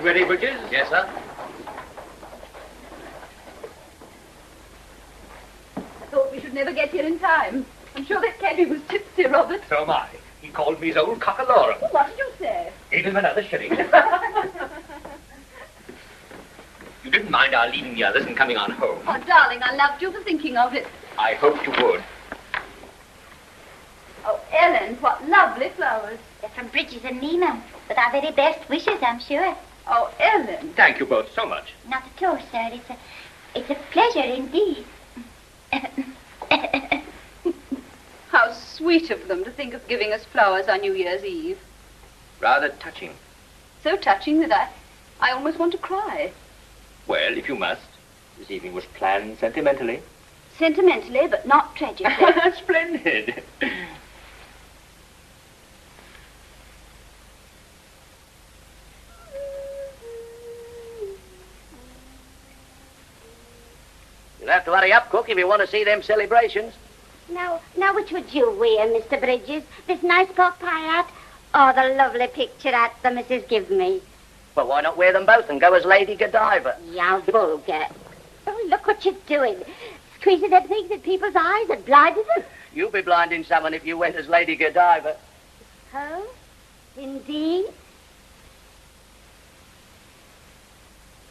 Ready, Bridges? Yes, sir. I thought we should never get here in time. I'm sure that cabby was tipsy, Robert. So am I. He called me his old cockalorum. Well, what did you say? Gave him another shilling. You didn't mind our leaving the others and coming on home. Oh, darling, I loved you for thinking of it. I hoped you would. Oh, Ellen, what lovely flowers. They're from Bridges and Nemo. With our very best wishes, I'm sure. Oh, Ellen. Thank you both so much. Not at all, sir. It's a pleasure indeed. How sweet of them to think of giving us flowers on New Year's Eve. Rather touching. So touching that I almost want to cry. Well, if you must. This evening was planned sentimentally. Sentimentally, but not tragically. Splendid. You'll have to hurry up, Cook, if you want to see them celebrations. Now, which would you wear, Mr. Bridges? This nice pork pie hat or the lovely picture hat the missus gives me? Well, why not wear them both and go as Lady Godiva? Yeah, vulgar. Oh, look what you're doing. Squeezing them things in people's eyes and blinding them. You'd be blinding someone if you went as Lady Godiva. Oh, indeed?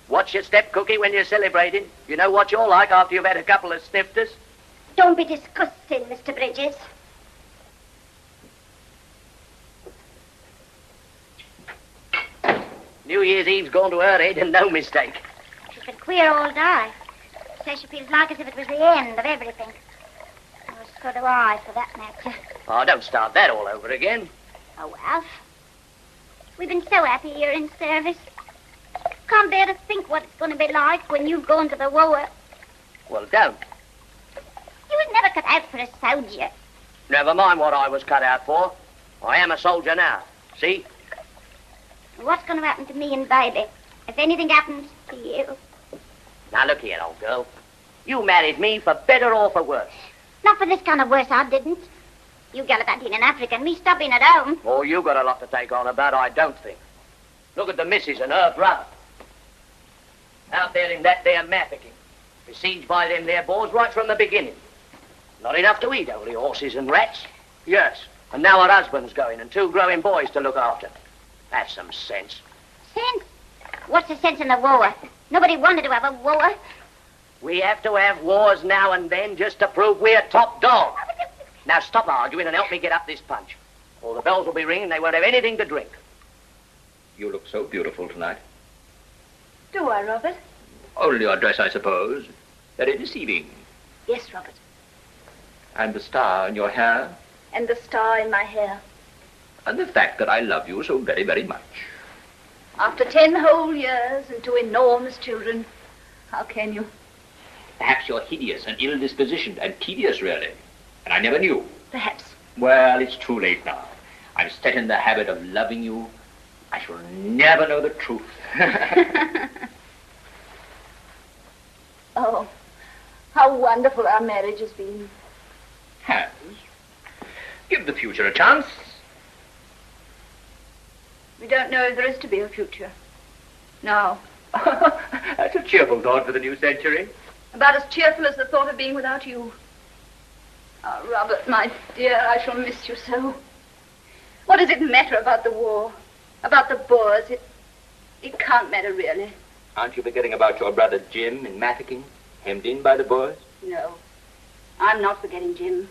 Watch your step, Cookie, when you're celebrating. You know what you're like after you've had a couple of snifters. Don't be disgusting, Mr. Bridges. New Year's Eve's gone to her head, and no mistake. She's been queer all day. Says she feels like as if it was the end of everything. Oh, so do I, for that matter. Oh, don't start that all over again. Oh, Alf. We've been so happy here in service. Can't bear to think what it's going to be like when you've gone to the war. Well, don't. You was never cut out for a soldier. Never mind what I was cut out for. I am a soldier now. See? What's going to happen to me and baby if anything happens to you? Now, look here, old girl. You married me for better or for worse. Not for this kind of worse, I didn't. You gallivanting in Africa and me stopping at home. Oh, you got a lot to take on about, I don't think. Look at the missus and her brother. Out there in that there Mafeking. Besieged by them there boys right from the beginning. Not enough to eat, only horses and rats. Yes, and now her husband's going and 2 growing boys to look after. Have some sense. Sense? What's the sense in the war? Nobody wanted to have a war. We have to have wars now and then just to prove we're top dog. Now stop arguing and help me get up this punch. Or the bells will be ringing and they won't have anything to drink. You look so beautiful tonight. Do I, Robert? Only your dress, I suppose. Very deceiving. Yes, Robert. And the star in your hair. And the star in my hair. And the fact that I love you so very, very much. After 10 whole years and 2 enormous children, how can you? Perhaps you're hideous and ill-dispositioned and tedious, really. And I never knew. Perhaps. Well, it's too late now. I'm set in the habit of loving you. I shall never know the truth. Oh, how wonderful our marriage has been. Has. Give the future a chance. We don't know if there is to be a future. No. That's a cheerful thought for the new century. About as cheerful as the thought of being without you. Oh, Robert, my dear, I shall miss you so. What does it matter about the war? About the Boers? It can't matter, really. Aren't you forgetting about your brother Jim in Mafeking, hemmed in by the Boers? No, I'm not forgetting Jim.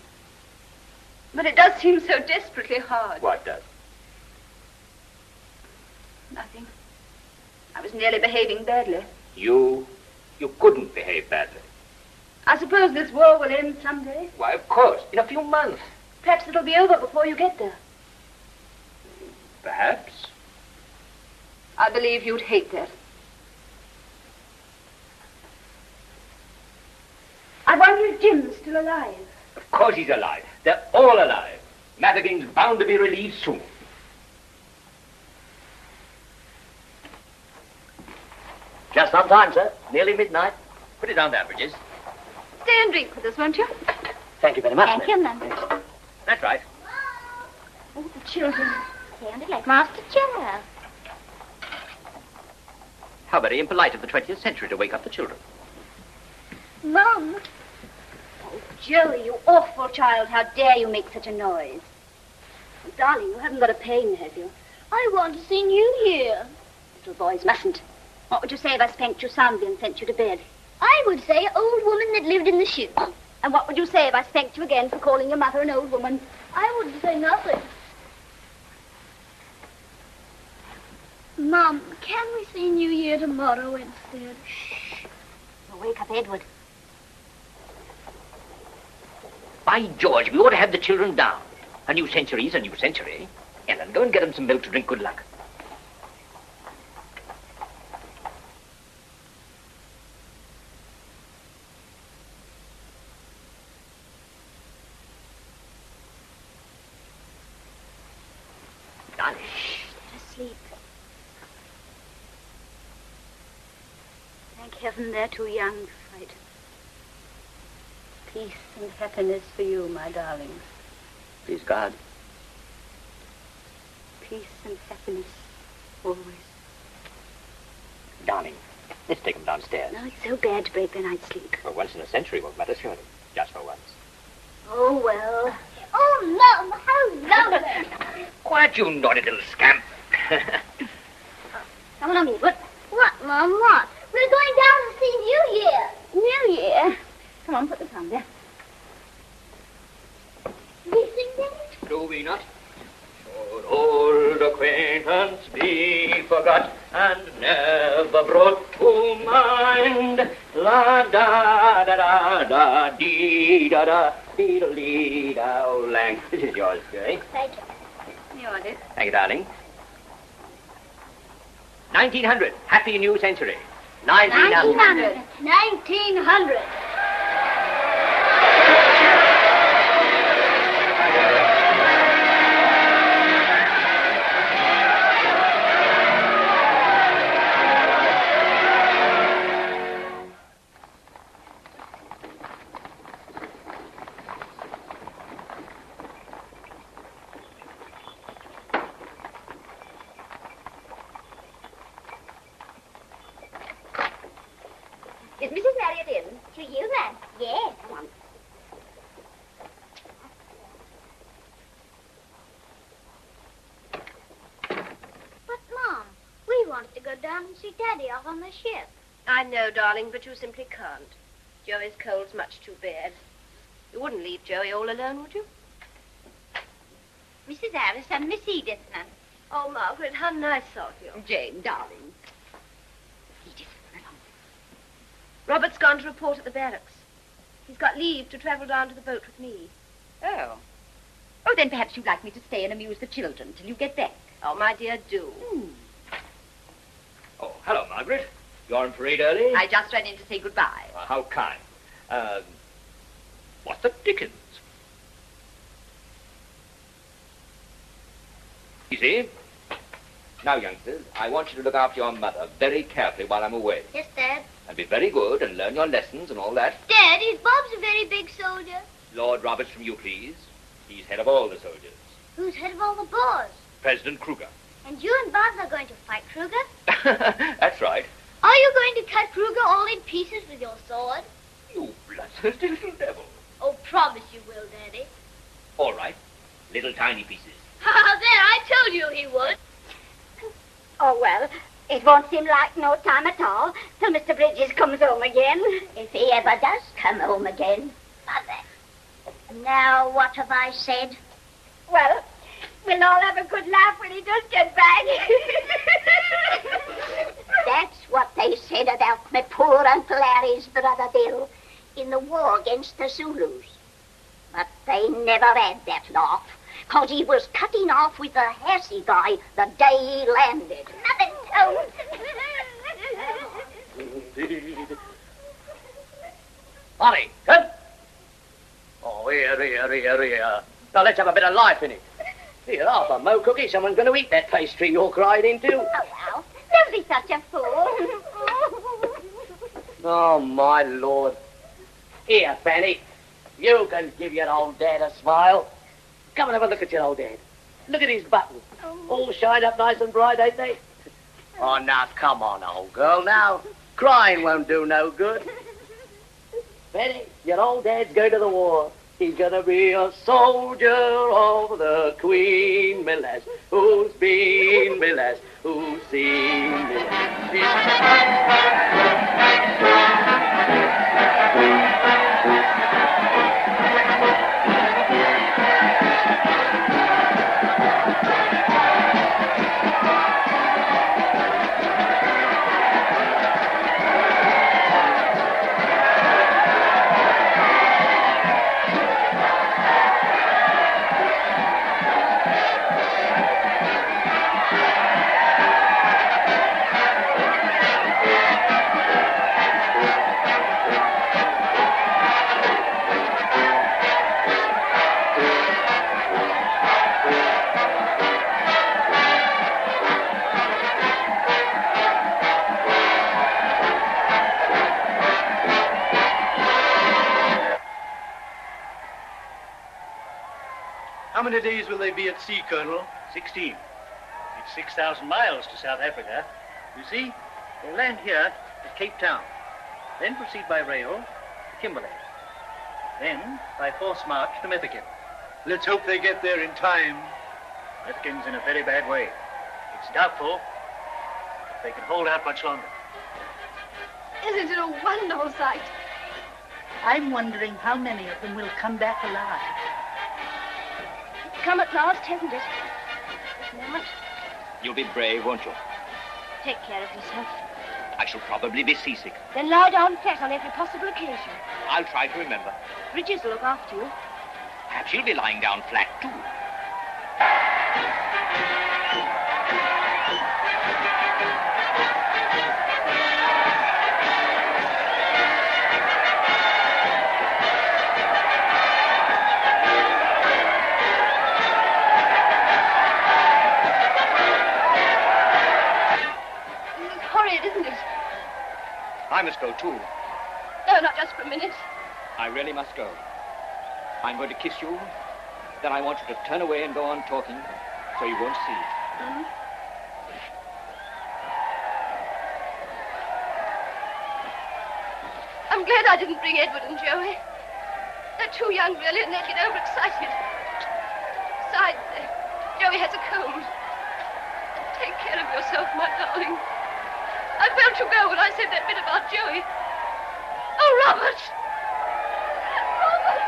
But it does seem so desperately hard. What does? Nothing. I was nearly behaving badly. You couldn't behave badly. I suppose this war will end someday. Why, of course, in a few months. Perhaps it'll be over before you get there. Perhaps. I believe you'd hate that. I wonder if Jim's still alive. Of course he's alive. They're all alive. Mafeking's bound to be relieved soon. Just on time, sir. Nearly midnight. Put it down there, Bridges. Stay and drink with us, won't you? Thank you very much, Thank you, Mum. That's right. Oh, the children. Sounded like Master General. How very impolite of the 20th century to wake up the children. Mum. Oh, Joey, you awful child. How dare you make such a noise? Oh, darling, you haven't got a pain, have you? I want to see New Year. Little boys mustn't. What would you say if I spanked you soundly and sent you to bed? I would say old woman that lived in the shoe. And what would you say if I spanked you again for calling your mother an old woman? I wouldn't say nothing. Mum, can we see New Year tomorrow instead? Shh. You'll wake up Edward. By George, we ought to have the children down. A new century's a new century. Ellen, go and get them some milk to drink. Good luck. Darling. They're asleep. Thank heaven they're too young to fight. Peace and happiness for you, my darlings. Please God. Peace and happiness, always. Darling, let's take them downstairs. No, it's so bad to break their night's sleep. For once in a century won't matter, surely. Just for once. Oh, well. Oh, Mum, how lovely. Quiet, you naughty little scamp. Come along, Edward. What, Mum, what? We're going down to see New Year. New Year. Come on, put this on there. We sing that? Do we not? Should old acquaintance be forgot and never brought to mind? La da da da da dee da da dee da lee da. Oh, Lang, this is yours, Gray. Thank you. You want it? Thank you, darling. 1900, happy new century. 1900. 1900. Is Mrs. Marriott in? To you, then? Yes. Come on. But, Mom, we wanted to go down and see Daddy off on the ship. I know, darling, but you simply can't. Joey's cold's much too bad. You wouldn't leave Joey all alone, would you? Mrs. Harris and Miss Edith, ma'am. Oh, Margaret, how nice of you. Jane, darling. Edith, run along. Robert's gone to report at the barracks. He's got leave to travel down to the boat with me. Oh. Oh, then perhaps you'd like me to stay and amuse the children till you get back. Oh, my dear, do. Oh, hello, Margaret. You're on parade early? I just ran in to say goodbye. How kind. What the dickens? Easy. Now, youngsters, I want you to look after your mother very carefully while I'm away. Yes, Dad. And be very good and learn your lessons and all that. Dad, is Bob's a very big soldier? Lord Roberts from you, please. He's head of all the soldiers. Who's head of all the boys? President Kruger. And you and Bob are going to fight Kruger? That's right. Are you going to cut Kruger all in pieces with your sword? You bloodthirsty little devil. Oh, promise you will, Daddy. All right. Little tiny pieces. There, I told you he would. Oh, well, it won't seem like no time at all till Mr. Bridges comes home again. If he ever does come home again. Mother. Now, what have I said? Well, we'll all have a good laugh when he does get back. That's what they said about my poor Uncle Harry's brother Bill in the war against the Zulus. But they never had that laugh, 'cause he was cutting off with a Hassy guy the day he landed. Mother, don't. Indeed. Molly, come. Oh, here. Now, let's have a bit of life in it. Here, half a mo cookie. Someone's going to eat that pastry you're cried into. Oh, well, don't be such a fool. Oh, my Lord. Here, Fanny. You can give your old dad a smile. Come and have a look at your old dad. Look at his buttons. All shined up nice and bright, ain't they? Oh, now, come on, old girl, now. Crying won't do no good. Betty, your old dad's going to the war. He's gonna be a soldier of the Queen, me lass. Who's been, me lass? Who's seen, me How many days will they be at sea, Colonel? 16. It's 6,000 miles to South Africa. You see, they land here at Cape Town, then proceed by rail to Kimberley, then by force march to Mafeking. Let's hope they get there in time. Mafeking's in a very bad way. It's doubtful if they can hold out much longer. Isn't it a wonderful sight? I'm wondering how many of them will come back alive. It's come at last, hasn't it? This moment. You'll be brave, won't you? Take care of yourself. I shall probably be seasick. Then lie down flat on every possible occasion. I'll try to remember. Bridges will look after you. Perhaps you'll be lying down flat, too. I must go, too. No, not just for a minute. I really must go. I'm going to kiss you. Then I want you to turn away and go on talking so you won't see. Mm-hmm. I'm glad I didn't bring Edward and Joey. They're too young, really, and they'd get overexcited. Besides, Joey has a cold. Take care of yourself, my darling. I felt you go when I said that bit about Joey. Oh, Robert! Robert!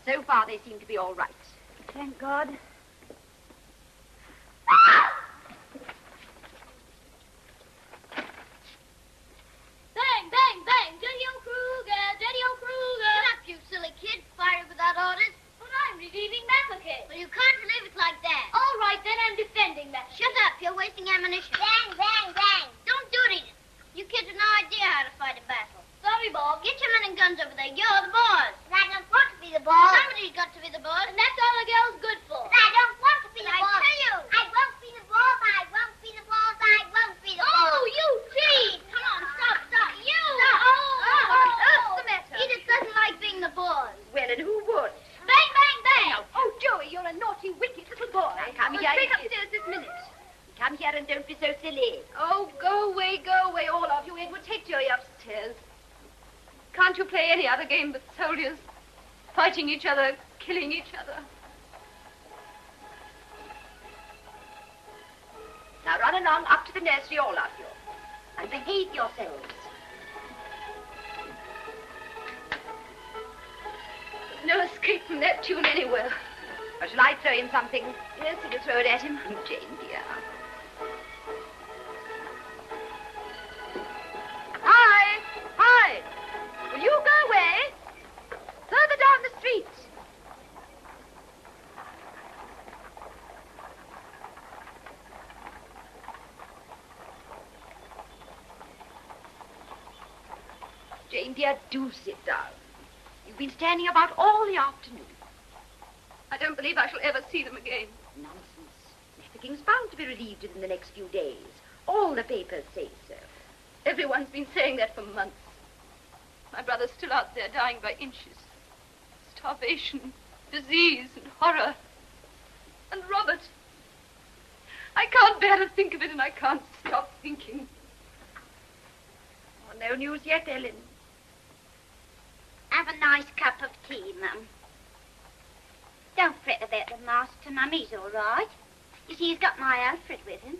So far, they seem to be all right. Thank God. Bang, bang, bang! Daddy O'Kruger! Daddy O'Kruger! Shut up, you silly kid. Fired without orders. But I'm relieving Mafeking. Well, you can't relieve it like that. All right, then I'm defending Mafeking. Shut up. You're wasting ammunition. Bang, bang, bang. Don't do it. You kids have no idea how to fight a battle. Sorry, Bob. Get your men and guns over there. You're the boss. I don't want to be the boss. Somebody's got to be the boss. And that's all a girl's good for. can't you play any other game but soldiers? Fighting each other, killing each other. Now run along up to the nursery, all of you, and behave yourselves. There's no escape from that tune anywhere. Or shall I throw in something? Yes, you throw it at him. Jane, dear. Hi! Hi! Will you go away? Further down the street. Jane, dear, do sit down. You've been standing about all the afternoon. I don't believe I shall ever see them again. Nonsense. Mafecking's bound to be relieved within the next few days. All the papers say so. Everyone's been saying that for months. My brother's still out there dying by inches. Starvation, disease, and horror. And Robert. I can't bear to think of it, and I can't stop thinking. Oh, no news yet, Ellen. Have a nice cup of tea, Mum. Don't fret about the master, Mum. He's all right. You see, he's got my Alfred with him.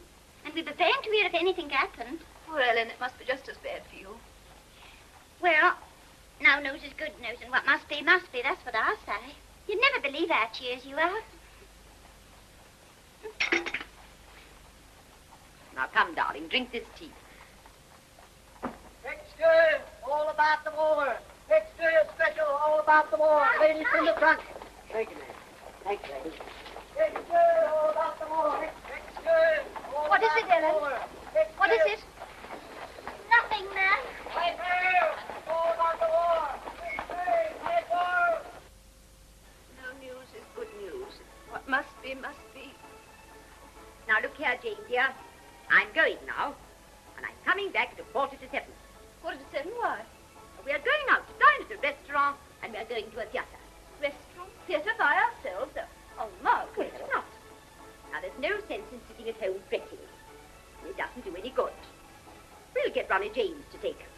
And we were bound to hear if anything happened. Poor Ellen, it must be just as bad for you. Well, no news is good news, and what must be, that's what I say. You'd never believe how cheers you are. Now, come, darling, drink this tea. Extra, all about the war. Extra special, all about the war. Ladies from the front. Thank you, ma'am. Thank you, ladies. Extra, all about the war. Extra, all What is about it, the Ellen? war. What is it? Nothing, Mum. Right there, all about the war. Extra, right there. No news is good news. What must be, must be. Now, look here, Jane, dear. I'm going now, and I'm coming back at 6:45. 7:45, why? We are going out to dine at a restaurant, and we are going to a theatre. Restaurant? Theatre by ourselves? Oh, Margaret. Well, not. Now, there's no sense in sitting at home fretting. It doesn't do any good. We'll get Ronnie James to take us.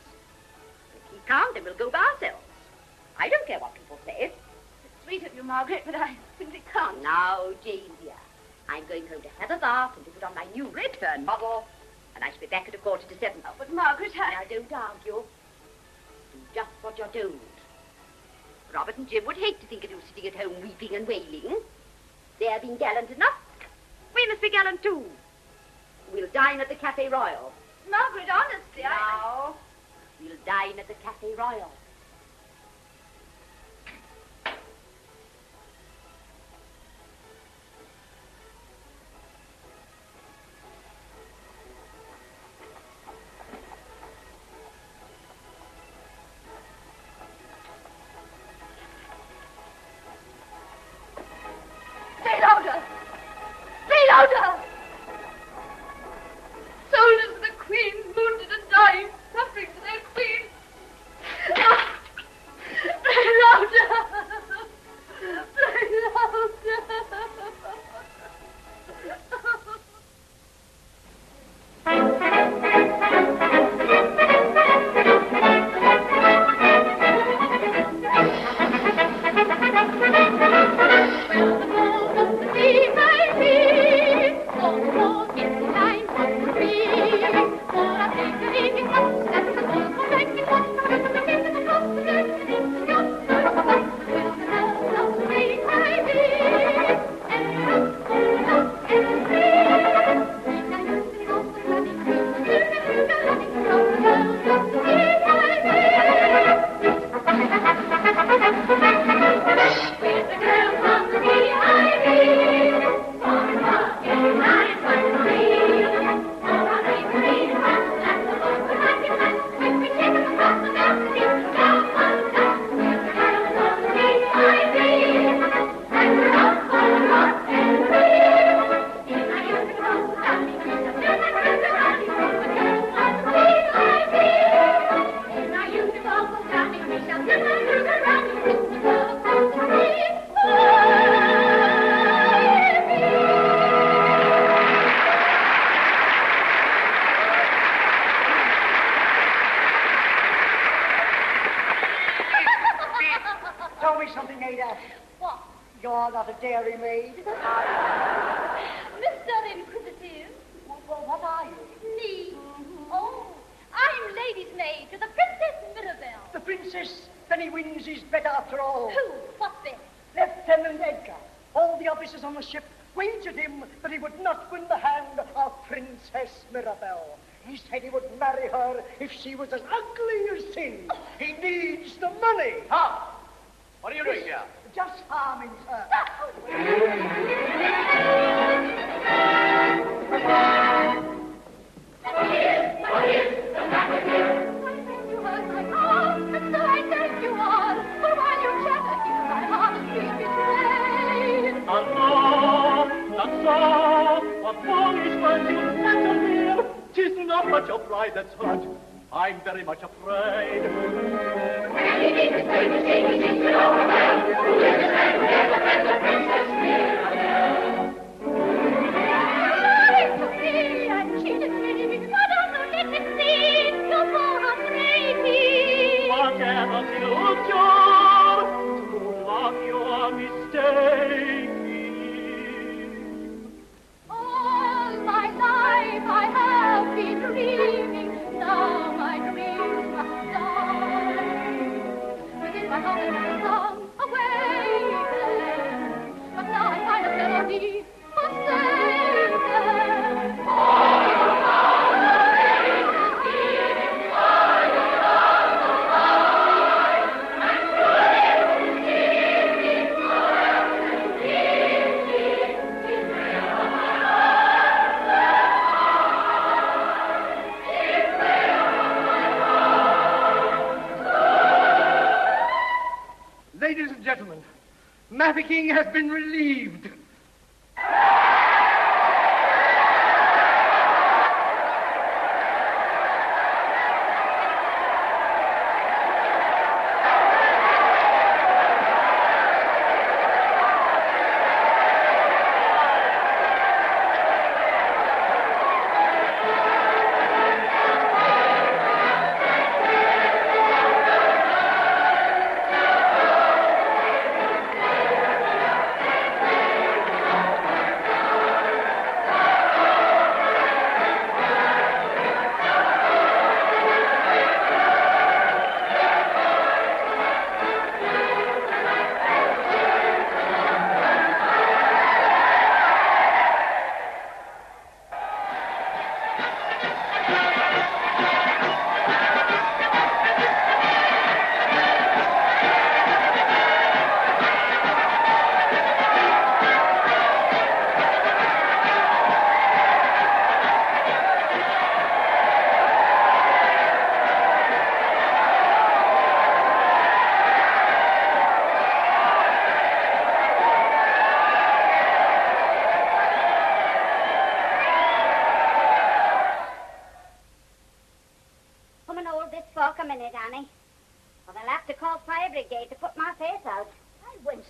If he can't, then we'll go by ourselves. I don't care what people say. It's sweet of you, Margaret, but I simply can't. Now, Jane, dear, I'm going home to have a bath and to put on my new Redfern model, and I shall be back at 6:45. Oh, but Margaret, Now, don't argue. Do just what you're told. Robert and Jim would hate to think of you sitting at home weeping and wailing. They're being gallant enough. We must be gallant too. We'll dine at the Café Royal. Margaret, honestly, Now, we'll dine at the Café Royal. Say louder! Say louder! Soldiers of the Queen, wounded and dying, suffering for their Queen. try something, Ada? What? You're not a dairymaid. Mr. Inquisitive. Well, what are you? Me. Oh, I'm lady's maid to the Princess Mirabelle. The Princess Penny Wings is better after all. Who? What's this? Lieutenant Edgar. All the officers on the ship wagered him that he would not win the hand of Princess Mirabelle. He said he would marry her if she was as ugly as sin. He needs the money. How? What are you doing here? Just farming, sir. Tis not much your pride that's hurt. I'm very much afraid. Whatever future, true love, you are mistaken. All my life I have been dreaming, now my dreams must die. Within my heart is a song awakened, but now I find a melody forsaken. Ladies and gentlemen, Mafeking has been relieved.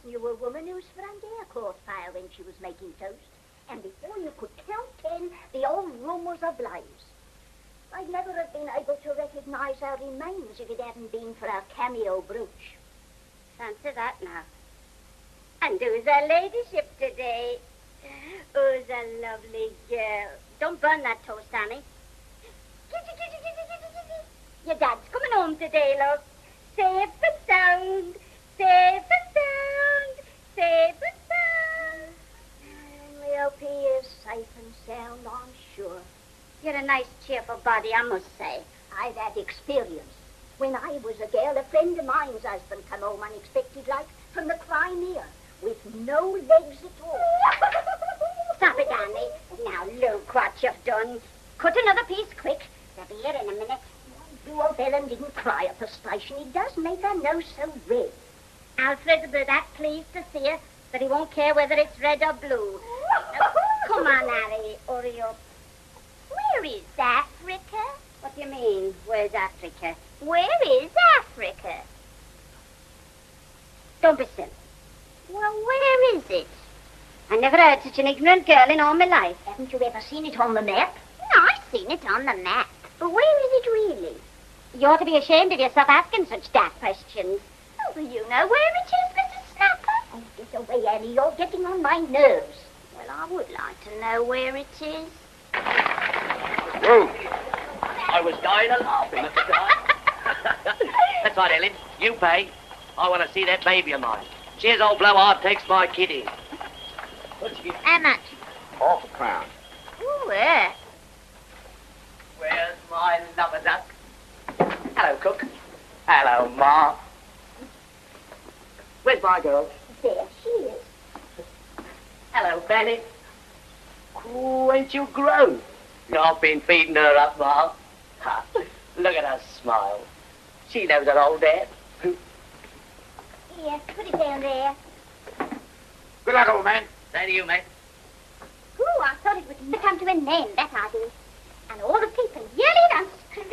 You a woman who sprang air caught fire when she was making toast, and before you could count 10, the old room was ablaze. I'd never have been able to recognize our remains if it hadn't been for our cameo brooch. Fancy that now. And who's her ladyship today? Who's a lovely girl? Don't burn that toast, Annie. Your dad's coming home today, love. Safe and sound. Safe and sound. Safe and sound. And we hope he is safe and sound, I'm sure. You're a nice, cheerful body, I must say. I've had experience. When I was a girl, a friend of mine's husband come home unexpected like from the Crimea with no legs at all. Stop it, Annie. Now, look what you've done. Cut another piece quick. They'll be here in a minute. Poor Bellum didn't cry at the station. He does make her nose so red. Alfred will be that pleased to see her that he won't care whether it's red or blue. Now, come on, Harry, hurry up. Where is Africa? What do you mean, where's Africa? Where is Africa? Don't be silly. Well, where is it? I never heard such an ignorant girl in all my life. Haven't you ever seen it on the map? No, I've seen it on the map. But where is it really? You ought to be ashamed of yourself asking such daft questions. Oh, well, you know where it is, Mrs. Oh, get away, Annie. You're getting on my nerves. Well, I would like to know where it is. Whoa. I was dying of laughing at the time. That's right, Ellen. You pay. I want to see that baby of mine. Cheers, old blowhard takes my kitty. How much? £half. Ooh, yeah. Where's my lover duck? Hello, cook. Hello, Ma. Where's my girl? There she is. Hello, Fanny. Oh, ain't you grown? I've been feeding her up, Ma. Ha, look at her smile. She knows her old dad. Here, put it down there. Good luck, old man. Same to you, mate. Ooh, I thought it would come to an end, that I did. And all the people yelling and screaming.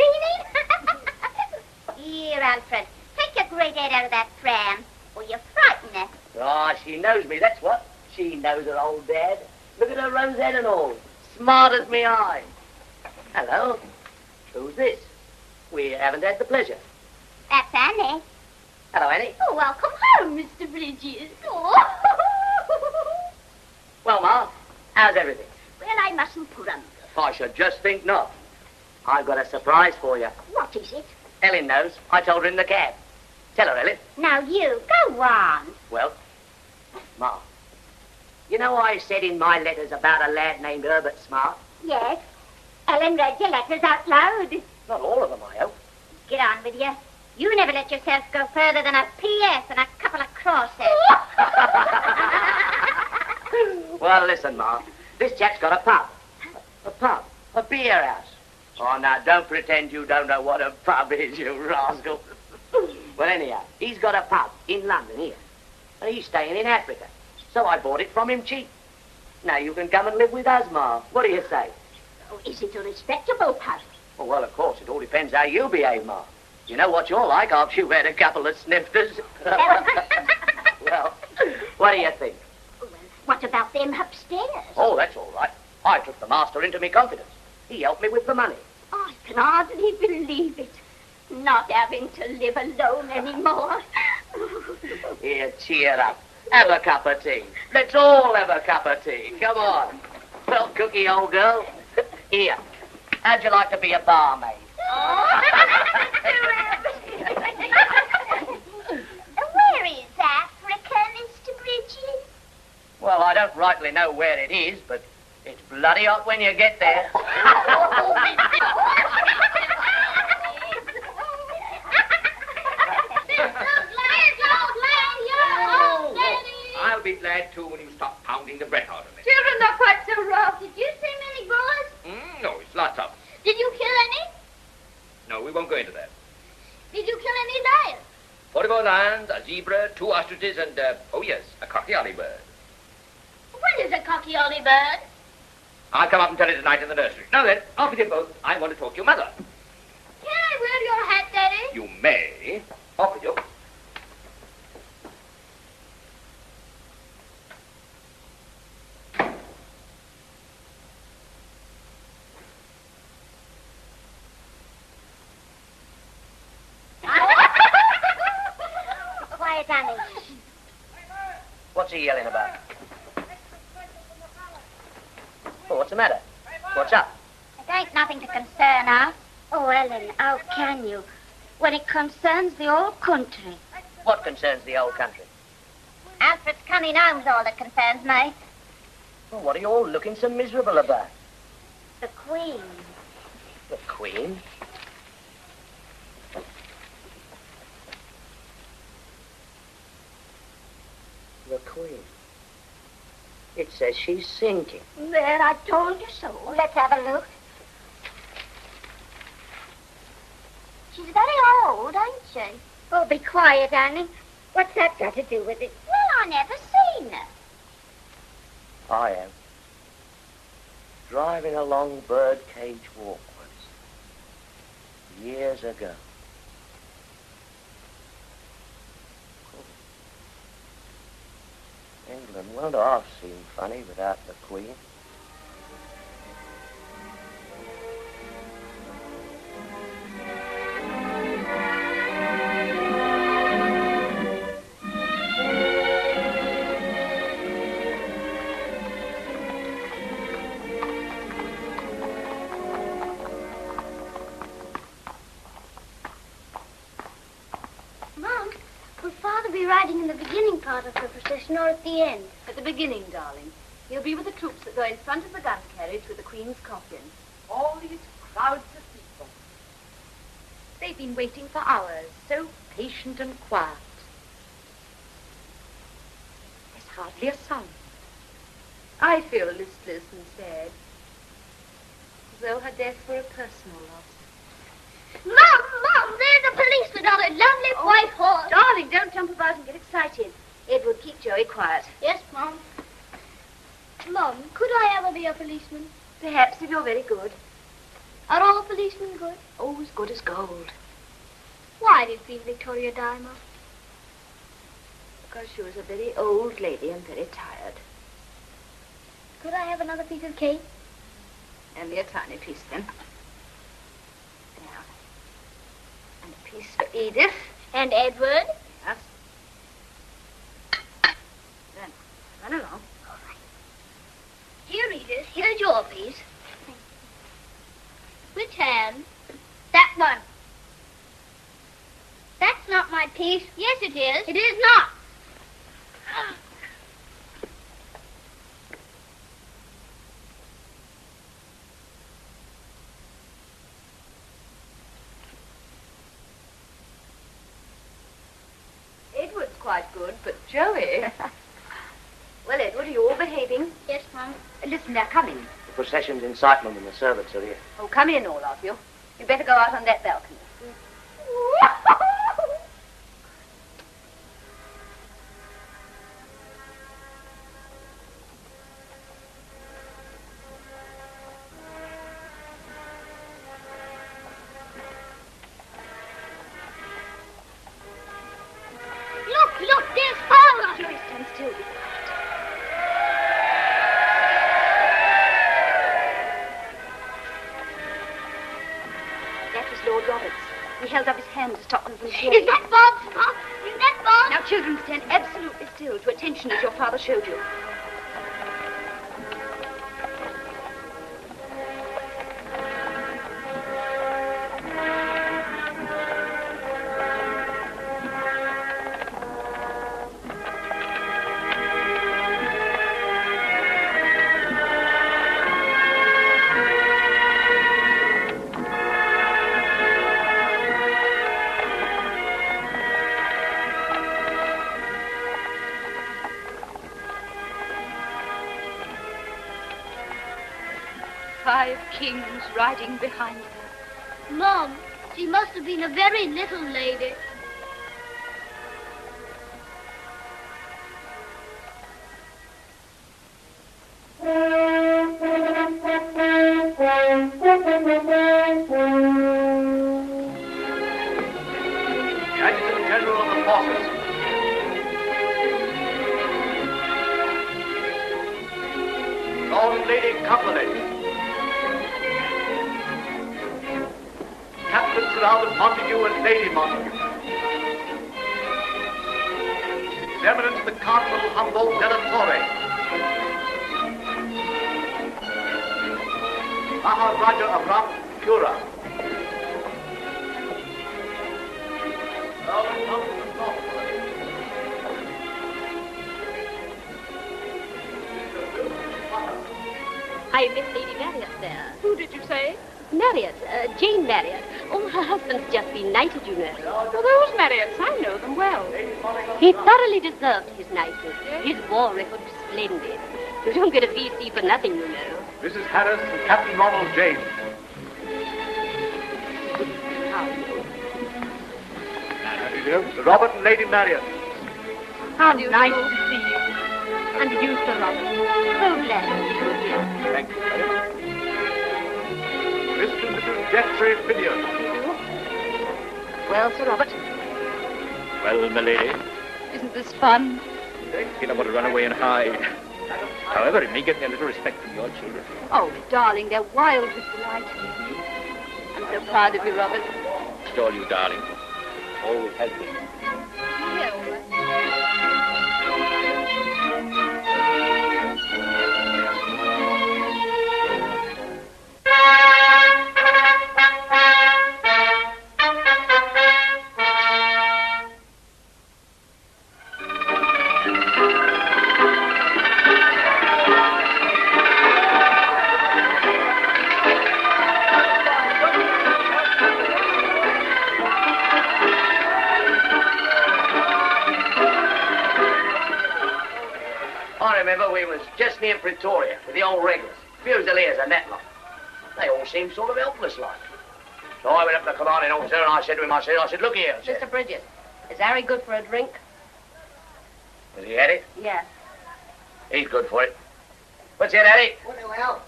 Here, Alfred, take your great head out of that pram, or you frighten her. Ah, she knows me, that's what. She knows her old dad. Look at her rose head and all. Smart as me eye. Hello. Who's this? We haven't had the pleasure. That's Annie. Hello, Annie. Oh, welcome home, Mr. Bridges. Oh. Well, Ma, how's everything? Well, I mustn't grumble. I should just think not. I've got a surprise for you. What is it? Ellen knows. I told her in the cab. Tell her, Ellen. Now, you, go on. Well, Ma, you know I said in my letters about a lad named Herbert Smart? Yes. Ellen read your letters out loud. Not all of them, I hope. Get on with you. You never let yourself go further than a P.S. and a couple of crosses. Well, listen, Ma. This chap's got a pub. A pub. A beer house. Oh, now, don't pretend you don't know what a pub is, you rascal. Well, anyhow, he's got a pub in London here. And he's staying in Africa. So I bought it from him cheap. Now you can come and live with us, Ma. What do you say? Oh, is it a respectable pub? Oh, well, of course, it all depends how you behave, Ma. You know what you're like after you've had a couple of snifters. Well, what do you think? Well, what about them upstairs? Oh, that's all right. I took the master into me confidence. He helped me with the money. I can hardly believe it. Not having to live alone anymore. Here, cheer up. Have a cup of tea. Let's all have a cup of tea. Come on. Well, Cookie, old girl. Here. How'd you like to be a barmaid? Where is Africa, Mr. Bridges? Well, I don't rightly know where it is, but it's bloody hot when you get there. I'll be glad too when you stop pounding the breath out of me. Children, not quite so rough. Did you see many boys? No, it's lots of them. Did you kill any? No, we won't go into that. Did you kill any lions? 44 lions, a zebra, 2 ostriches, and, oh yes, a cocky bird. What is a cocky-olly bird? I'll come up and tell you tonight in the nursery. Now then, off with you both. I want to talk to your mother. Can I wear your hat, Daddy? You may. Off with you. Quiet, Annie. What's he yelling about? Oh, what's the matter? What's up? It ain't nothing to concern us. Oh, Ellen, how can you? When it concerns the old country. What concerns the old country? Alfred's coming home's all that concerns me. Well, what are you all looking so miserable about? The Queen. The Queen? The Queen. It says she's sinking. There, I told you so. Let's have a look. She's very old, ain't she? Oh, be quiet, Annie. What's that got to do with it? Well, I never seen her. I am. Driving along Birdcage Walk once. Years ago. England won't half seem funny without the Queen. be riding in the beginning part of the procession or at the end? At the beginning, darling. He'll be with the troops that go in front of the gun carriage with the Queen's coffin. All these crowds of people. They've been waiting for hours, so patient and quiet. There's hardly a sound. I feel listless and sad, as though her death were a personal loss. Mom, there's a policeman on a lovely white horse. Darling, don't jump about and get excited. Edward, keep Joey quiet. Yes, Mom. Mom, could I ever be a policeman? Perhaps if you're very good. Are all policemen good? Oh, as good as gold. Why did Queen Victoria die, Mom? Because she was a very old lady and very tired. Could I have another piece of cake? Only a tiny piece, then. There. And a piece for Edith. And Edward? Yes. Then, run along. All right. Here, Edith. Here's your piece. Which hand? That one. That's not my piece. Yes, it is. It is not. Edward's quite good, but Joey... Well, Edward, are you all behaving? Yes, Mom. Listen, now, come in. The procession's in sight, Mum, and the servants are here. Oh, come in, all of you. You'd better go out on that balcony. Look, there's Father. Joey, stand still. Be quiet. That was Lord Roberts. He held up his hand to stop them from cheering. Is that Bob, Pop? Is that Bob? Now, children, stand absolutely still to attention as your father showed you. Five kings riding behind her. Mom, she must have been a very little lady. The Adjutant General of the Forces. Lord and Lady Cavalgada. Captain Sir Albert Montague and Lady Montague. His Eminence the Cardinal Humboldt della Torre. Maharaja Abram Pura. Earl and Countess of Norfolk. I met Lady Marriott there. Who did you say? Marriott, Jane Marriott. Oh, her husband's just been knighted, you know. Oh, those Marriotts, I know them well. He thoroughly deserved his knighthood. His war record was splendid. You don't get a VC for nothing, you know. Mrs. Harris and Captain Ronald James. How do you? How do you do? Sir Robert and Lady Marriott. How nice to see you. And you, Sir Robert. So glad to see you again. Thank you, Harris. Mr. and Mrs. Geoffrey Fidian. Well, Sir Robert? Well, my lady, Isn't this fun? you don't want to run away and hide. However, it may get me a little respect from your children. Oh, darling, they're wild with delight. I'm so proud of you, Robert. It's all you, darling. Always has been. remember we was just near Pretoria with the old regulars, Fusiliers and that lot. They all seemed sort of helpless like. So I went up to the commanding officer and I said to him, I said, look here, I said, Mr. Bridges, is Harry good for a drink? has he had it? Yeah. He's good for it. What's it, Harry? Well,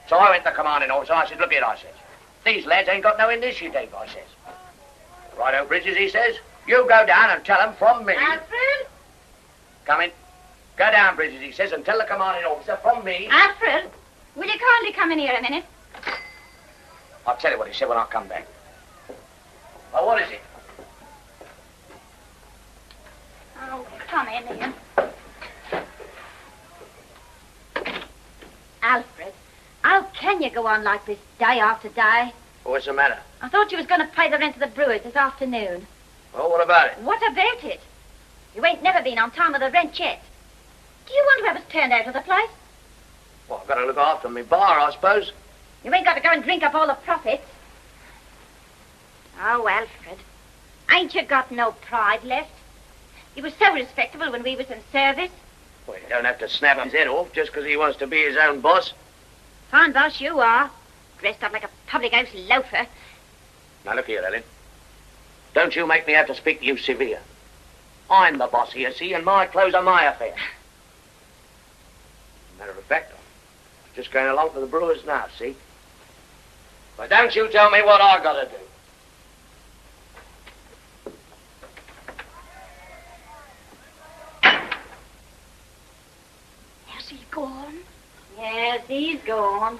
So I went to the commanding officer, I said, look here, I says, these lads ain't got no initiative, I says. Righto, Bridges, he says, you go down and tell them from me. Alfred? Come in. Go down, Bridges, he says, and tell the commanding officer from me. Alfred, will you kindly come in here a minute? I'll tell you what he said when I come back. Oh, what is it? Oh, come in here. Alfred, how can you go on like this day after day? What's the matter? I thought you was going to pay the rent of the brewers this afternoon. Well, what about it? What about it? You ain't never been on time with the rent yet. Do you wonder how it's turned out of the place? Well, I've got to look after me bar, I suppose. You ain't got to go and drink up all the profits. Oh, Alfred, ain't you got no pride left? You was so respectable when we was in service. Well, you don't have to snap his head off just because he wants to be his own boss. Fine boss you are. Dressed up like a public house loafer. Now, look here, Ellen. Don't you make me have to speak to you severe. I'm the boss here, see, and my clothes are my affair. Matter of fact, I'm just going along to the brewers now, see? But don't you tell me what I got to do. Has he gone? Yes, he's gone.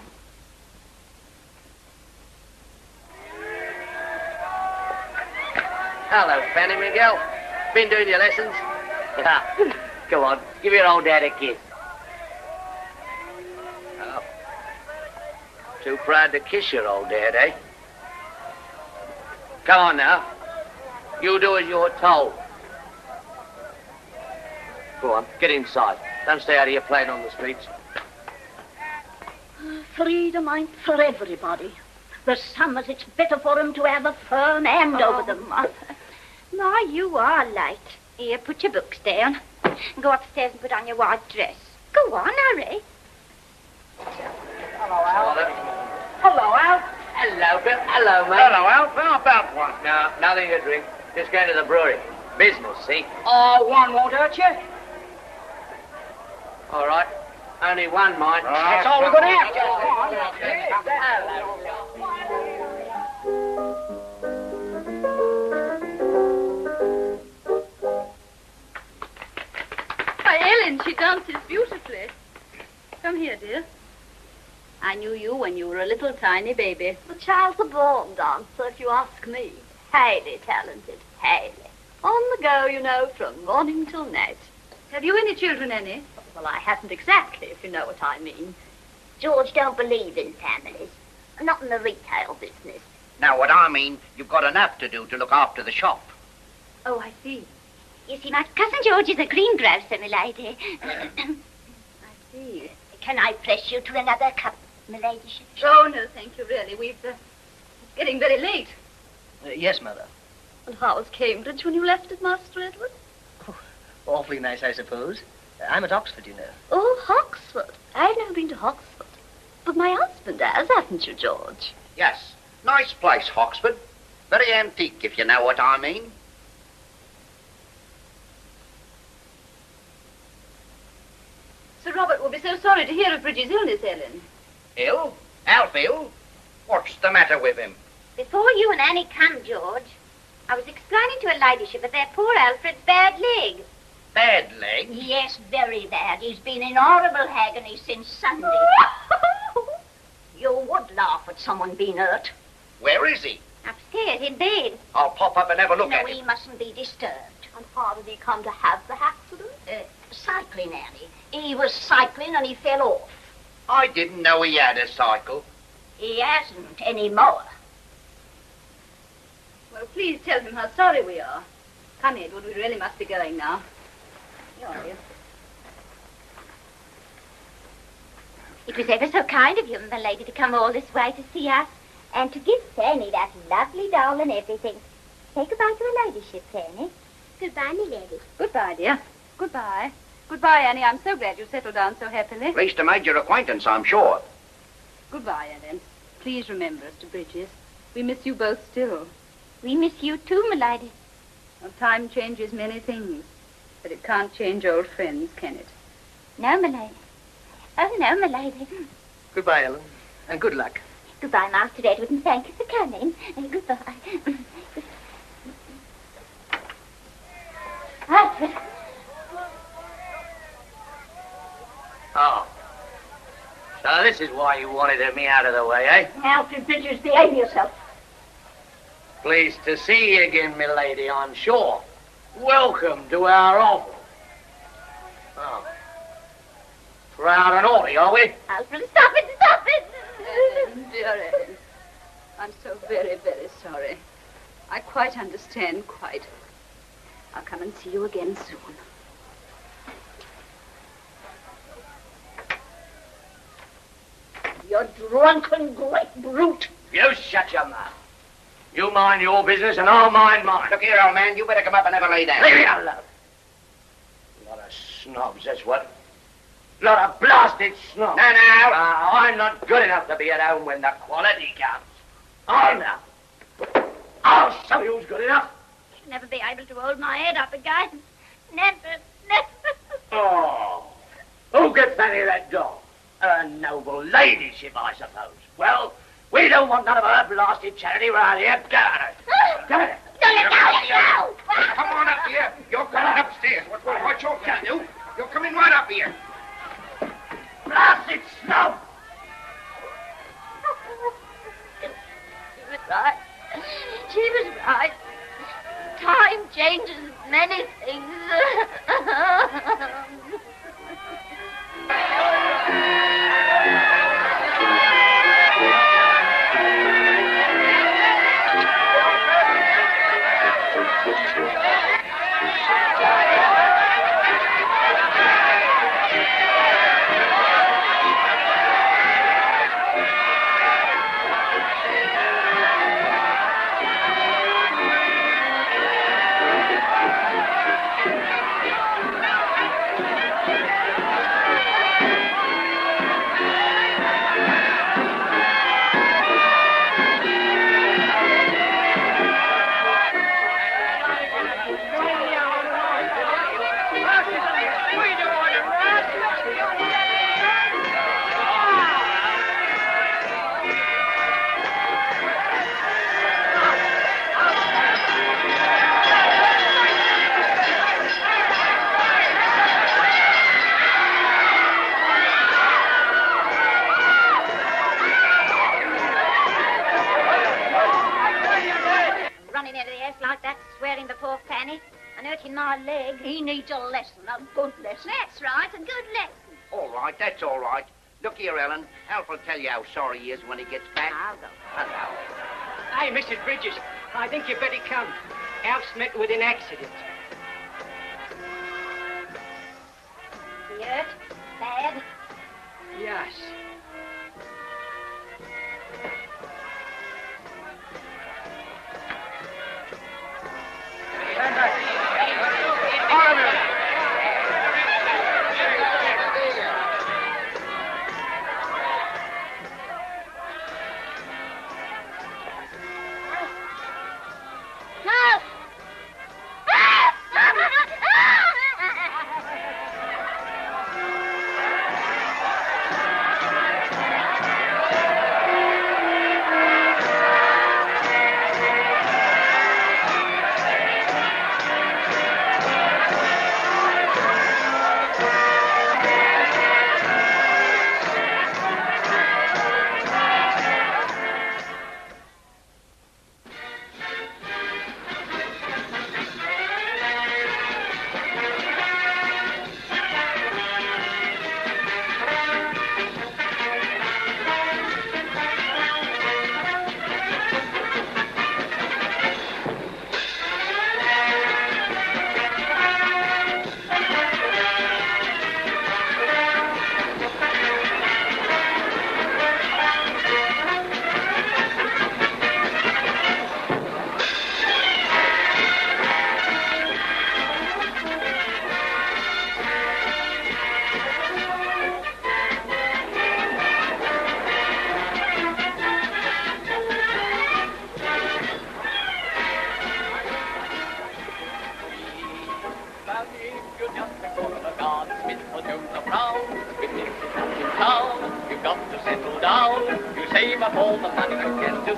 Hello, Fanny Miguel. Been doing your lessons? Yeah. Go on, give your old dad a kiss. Oh. Too proud to kiss your old dad, eh? Come on now. You do as you're told. Go on, get inside. Don't stay out here playing on the streets. Freedom ain't for everybody. There's some as it's better for them to have a firm hand over them. My, you are late. Here, put your books down. And go upstairs and put on your white dress. Go on, hurry. hello, Al. Hello, Alf. Hello, Bill. Hello, mate. Hello, Alf. How about one? No, nothing to drink. Just going to the brewery. Business, see? Oh, one won't hurt you. All right. Only one, mind. That's all we're going to have. Why, Ellen, she dances beautifully. Come here, dear. I knew you when you were a little tiny baby. The child's a born dancer, if you ask me. Highly talented, highly. On the go, you know, from morning till night. Have you any children, Annie? Well, I haven't exactly, if you know what I mean. George don't believe in families. Not in the retail business. Now, what I mean, you've got enough to do to look after the shop. Oh, I see. You see, my cousin George is a greengrocer, milady. I see. Can I press you to another cup, miladyship? Oh, no, thank you, really. It's getting very late. Yes, Mother. And how was Cambridge when you left it, Master Edward? Awfully nice, I suppose. I'm at Oxford, you know. Oh, Oxford. I've never been to Oxford. But my husband has, haven't you, George? Yes. Nice place, Oxford. Very antique, if you know what I mean. Sir Robert will be so sorry to hear of Bridget's illness, Ellen. Ill? Alf ill? What's the matter with him? Before you and Annie come, George, I was explaining to her ladyship of their poor Alfred's bad leg. Bad leg? Yes, very bad. He's been in horrible agony since Sunday. You would laugh at someone being hurt. Where is he? Upstairs, in bed. I'll pop up and have a look no, at he him. mustn't be disturbed. And how did he come to have the accident? Cycling, Annie. He was cycling and he fell off. I didn't know he had a cycle. He hasn't anymore. Well, please tell him how sorry we are. Come, Edward, we really must be going now. Here are you. It was ever so kind of you and the lady to come all this way to see us, and to give Fanny that lovely doll and everything. Say goodbye to her ladyship, Fanny. Goodbye, my lady. Goodbye, dear. Goodbye. Goodbye, Annie. I'm so glad you settled down so happily. Pleased to make your acquaintance, I'm sure. Goodbye, Ellen. Please remember us to Bridges. We miss you both still. We miss you too, milady. Well, time changes many things, but it can't change old friends, can it? No, milady. Oh, no, milady. Goodbye, Ellen, and good luck. Goodbye, Master Edward, and thank you for coming. Goodbye. Alfred. Oh. So this is why you wanted me out of the way, eh? Alfred Bridges, behave yourself. Pleased to see you again, milady, I'm sure. Welcome to our hovel. Oh. Proud and haughty, are we? Alfred, stop it, stop it! Dear Ellen, I'm so very, very sorry. I quite understand, quite. I'll come and see you again soon. You drunken great brute. You shut your mouth. You mind your business and I'll mind mine. Look here, old man, you better come up and have a lay down. Leave me alone. Lot of snobs, that's what. Lot of blasted snobs. No. I'm not good enough to be at home when the quality comes. I'm not. I'll show you who's good enough. You'll never be able to hold my head up again. Never, never. Oh, who gets any of that dog? A noble ladyship, I suppose. Well, we don't want none of her blasted charity round here. Get out of it. Get out of it. No. Come on up here. You're coming upstairs. What you're going to do? You're coming right up here. Blasted snob! She was right. She was right. Time changes many things. Like that, swearing before Fanny and hurting my leg. He needs a lesson, a good lesson. That's right, a good lesson. All right, that's all right. Look here, Ellen. Alf will tell you how sorry he is when he gets back. I'll go. Hello. Hey, Mrs. Bridges, I think you'd better come. Alf's met with an accident. He hurt? Bad? Yes. Stand back. All of you. No!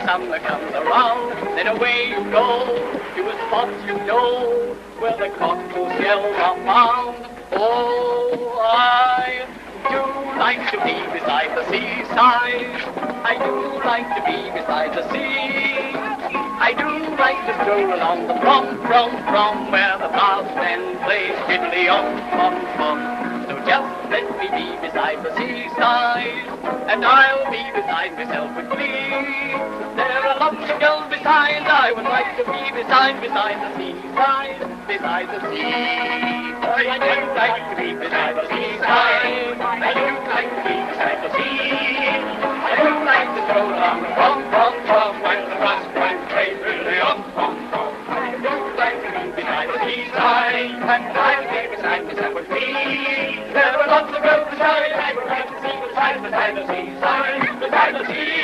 summer comes around, then away you go to a spot you know where the cockle shells are found. Oh, I do like to be beside the seaside. I do like to be beside the sea. I do like to stroll along the from where the brass band plays fiddly-om. So just let me be beside the seaside, and I'll be beside myself with glee. There are lots of girls besides, I would like to be beside the seaside, beside the sea. I do like to be beside the seaside, I do like to be beside the sea. I do like to stroll along the from where the brass band plays fiddly-om. I do like to be beside the seaside, and I'll be beside myself with glee. There are lots of girls beside, I would like to see beside the seaside, beside the sea.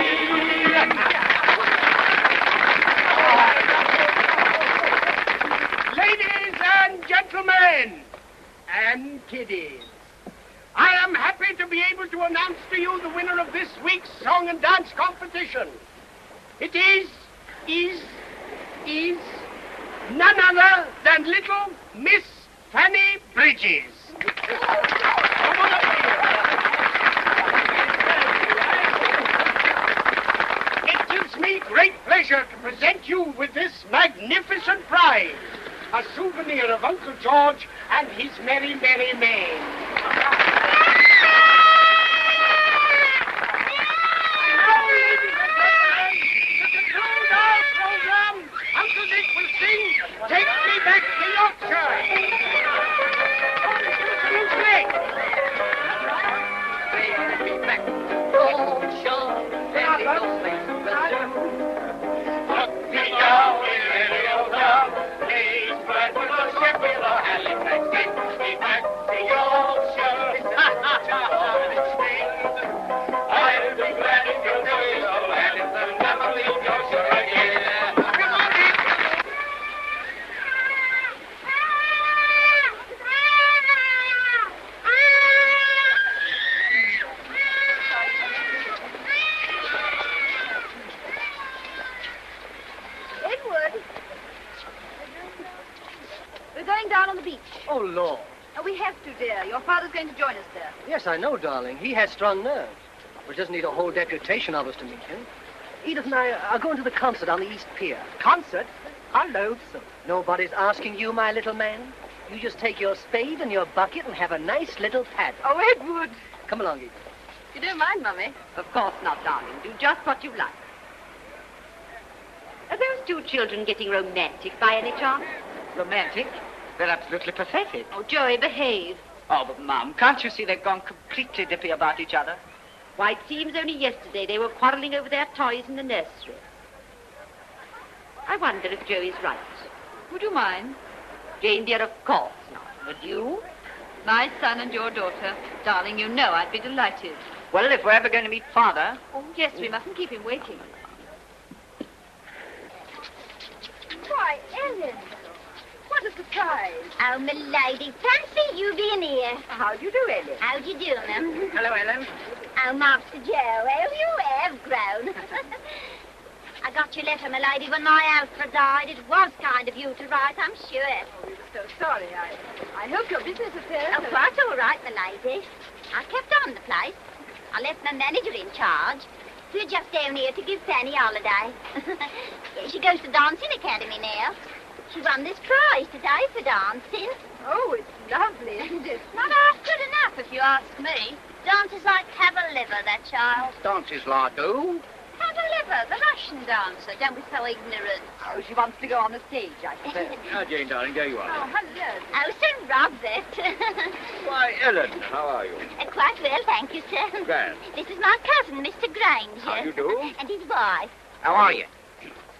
Ladies and gentlemen, and kiddies, I am happy to be able to announce to you the winner of this week's song and dance competition. It is none other than little Miss Fanny Bridges. It gives me great pleasure to present you with this magnificent prize, a souvenir of Uncle George and his merry, merry men. Now, ladies and gentlemen, to conclude our program, Uncle Dick will sing Take Me Back to Yorkshire. Oh, Lord. Oh, we have to, dear. Your father's going to join us there. Yes, I know, darling. He has strong nerves. But doesn't need a whole deputation of us to meet him. Edith and I are going to the concert on the East Pier. Concert? How loathsome. Nobody's asking you, my little man. You just take your spade and your bucket and have a nice little pad. Oh, Edward. Come along, Edith. You don't mind, Mummy? Of course not, darling. Do just what you like. Are those two children getting romantic by any chance? Romantic? They're absolutely pathetic. Oh, Joey, behave. Oh, but, Mum, can't you see they've gone completely dippy about each other? Why, it seems only yesterday they were quarrelling over their toys in the nursery. I wonder if Joey's right. Would you mind? Jane, dear, of course not. Would you? My son and your daughter. Darling, you know I'd be delighted. Well, if we're ever going to meet Father... Oh, yes, we mustn't keep him waiting. Why, Ellen. What a surprise. Oh, milady, fancy you being here. How do you do, Ellen? How do you do, ma'am? Hello, Ellen. Oh, Master Joe, how you have grown. I got your letter, milady, when my Alfred died. It was kind of you to write, I'm sure. Oh, we were so sorry. I hope your business affairs... Oh, quite all right, milady. I kept on the place. I left my manager in charge. We're just down here to give Fanny a holiday. She goes to dancing academy now. She won this prize today for dancing. Oh, it's lovely, isn't it? Not half good enough, if you ask me. Dances like Cavalgada, that child. Dances like who? Cavalgada, the Russian dancer. Don't be so ignorant. Oh, she wants to go on the stage, I suppose. Now, Jane, darling, there you Oh, are. hello. Oh, Sir Robert. Why, Ellen, how are you? Quite well, thank you, sir. Grand. This is my cousin, Mr. Granger. How you do? And his wife. How are you?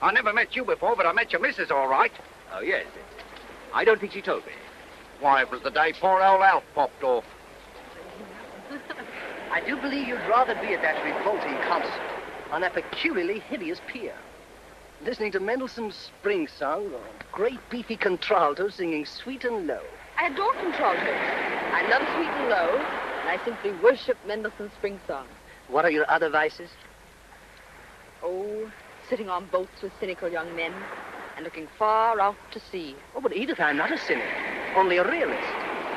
I never met you before, but I met your missus all right. Oh, yes. I don't think she told me. Why, it was the day poor old Alf popped off. I do believe you'd rather be at that revolting concert on that peculiarly hideous pier, listening to Mendelssohn's Spring Song or a great beefy contralto singing Sweet and Low. I adore contraltos. I love Sweet and Low, and I simply worship Mendelssohn's Spring Song. What are your other vices? Oh, sitting on boats with cynical young men and looking far out to sea. Oh, but Edith, I'm not a cynic, only a realist.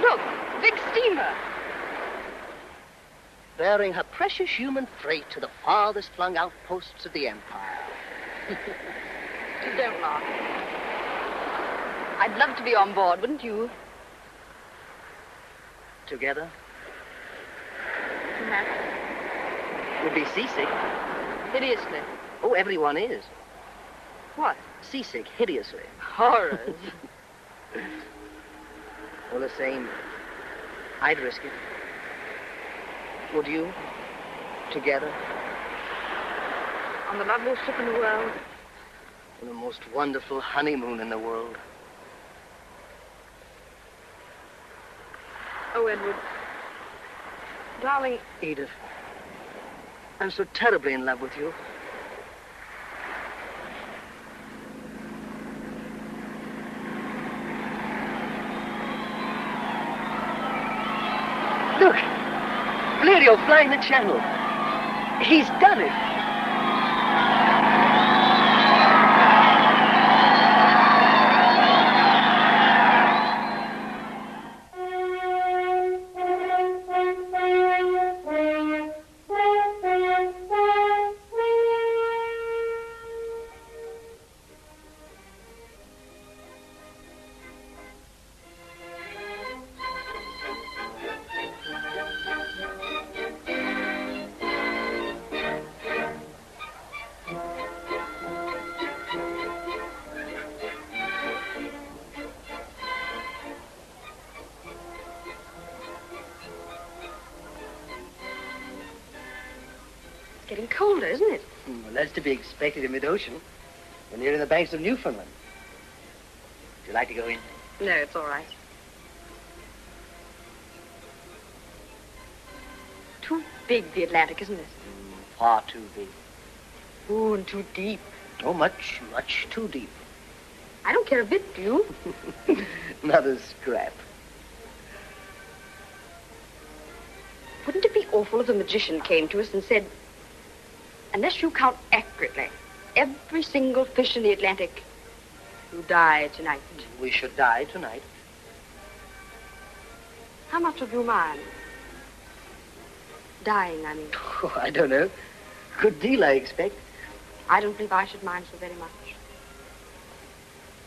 Look, big steamer. Bearing her precious human freight to the farthest flung outposts of the Empire. Don't laugh. I'd love to be on board, wouldn't you? Together? Perhaps. We'd be seasick. Hideously. Oh, everyone is. What? Seasick, hideously. Horrors. All the same, I'd risk it. Would you? Together? On the loveliest ship in the world. On the most wonderful honeymoon in the world. Oh, Edward. Darling. Edith, I'm so terribly in love with you. Look! Valerio flying the channel. He's done it. Getting colder, isn't it? Well, that's to be expected in mid-ocean. We're nearing the banks of Newfoundland. Would you like to go in? No, it's all right. Too big, the Atlantic, isn't it? Far too big. Ooh, and too deep. Oh, much, much too deep. I don't care a bit, do you? Not a scrap. Wouldn't it be awful if a magician came to us and said, unless you count accurately every single fish in the Atlantic, you die tonight? We should die tonight. How much would you mind? Dying, I mean. Oh, I don't know. Good deal, I expect. I don't believe I should mind so very much.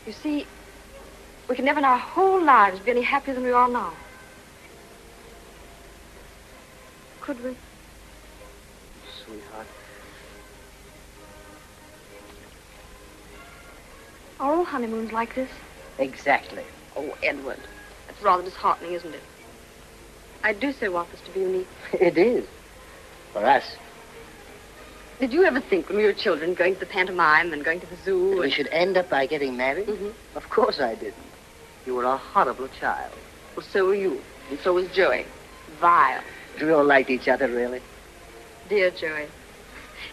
You see, we can never in our whole lives be any happier than we are now. Could we? Sweetheart. Are all honeymoons like this? Exactly. Oh, Edward. That's rather disheartening, isn't it? I do so want this to be unique. It is. For us. Did you ever think when we were children going to the pantomime and going to the zoo? We should end up by getting married? Mm-hmm. Of course I didn't. You were a horrible child. Well, so were you. And so was Joey. Vile. We all liked each other, really. Dear Joey.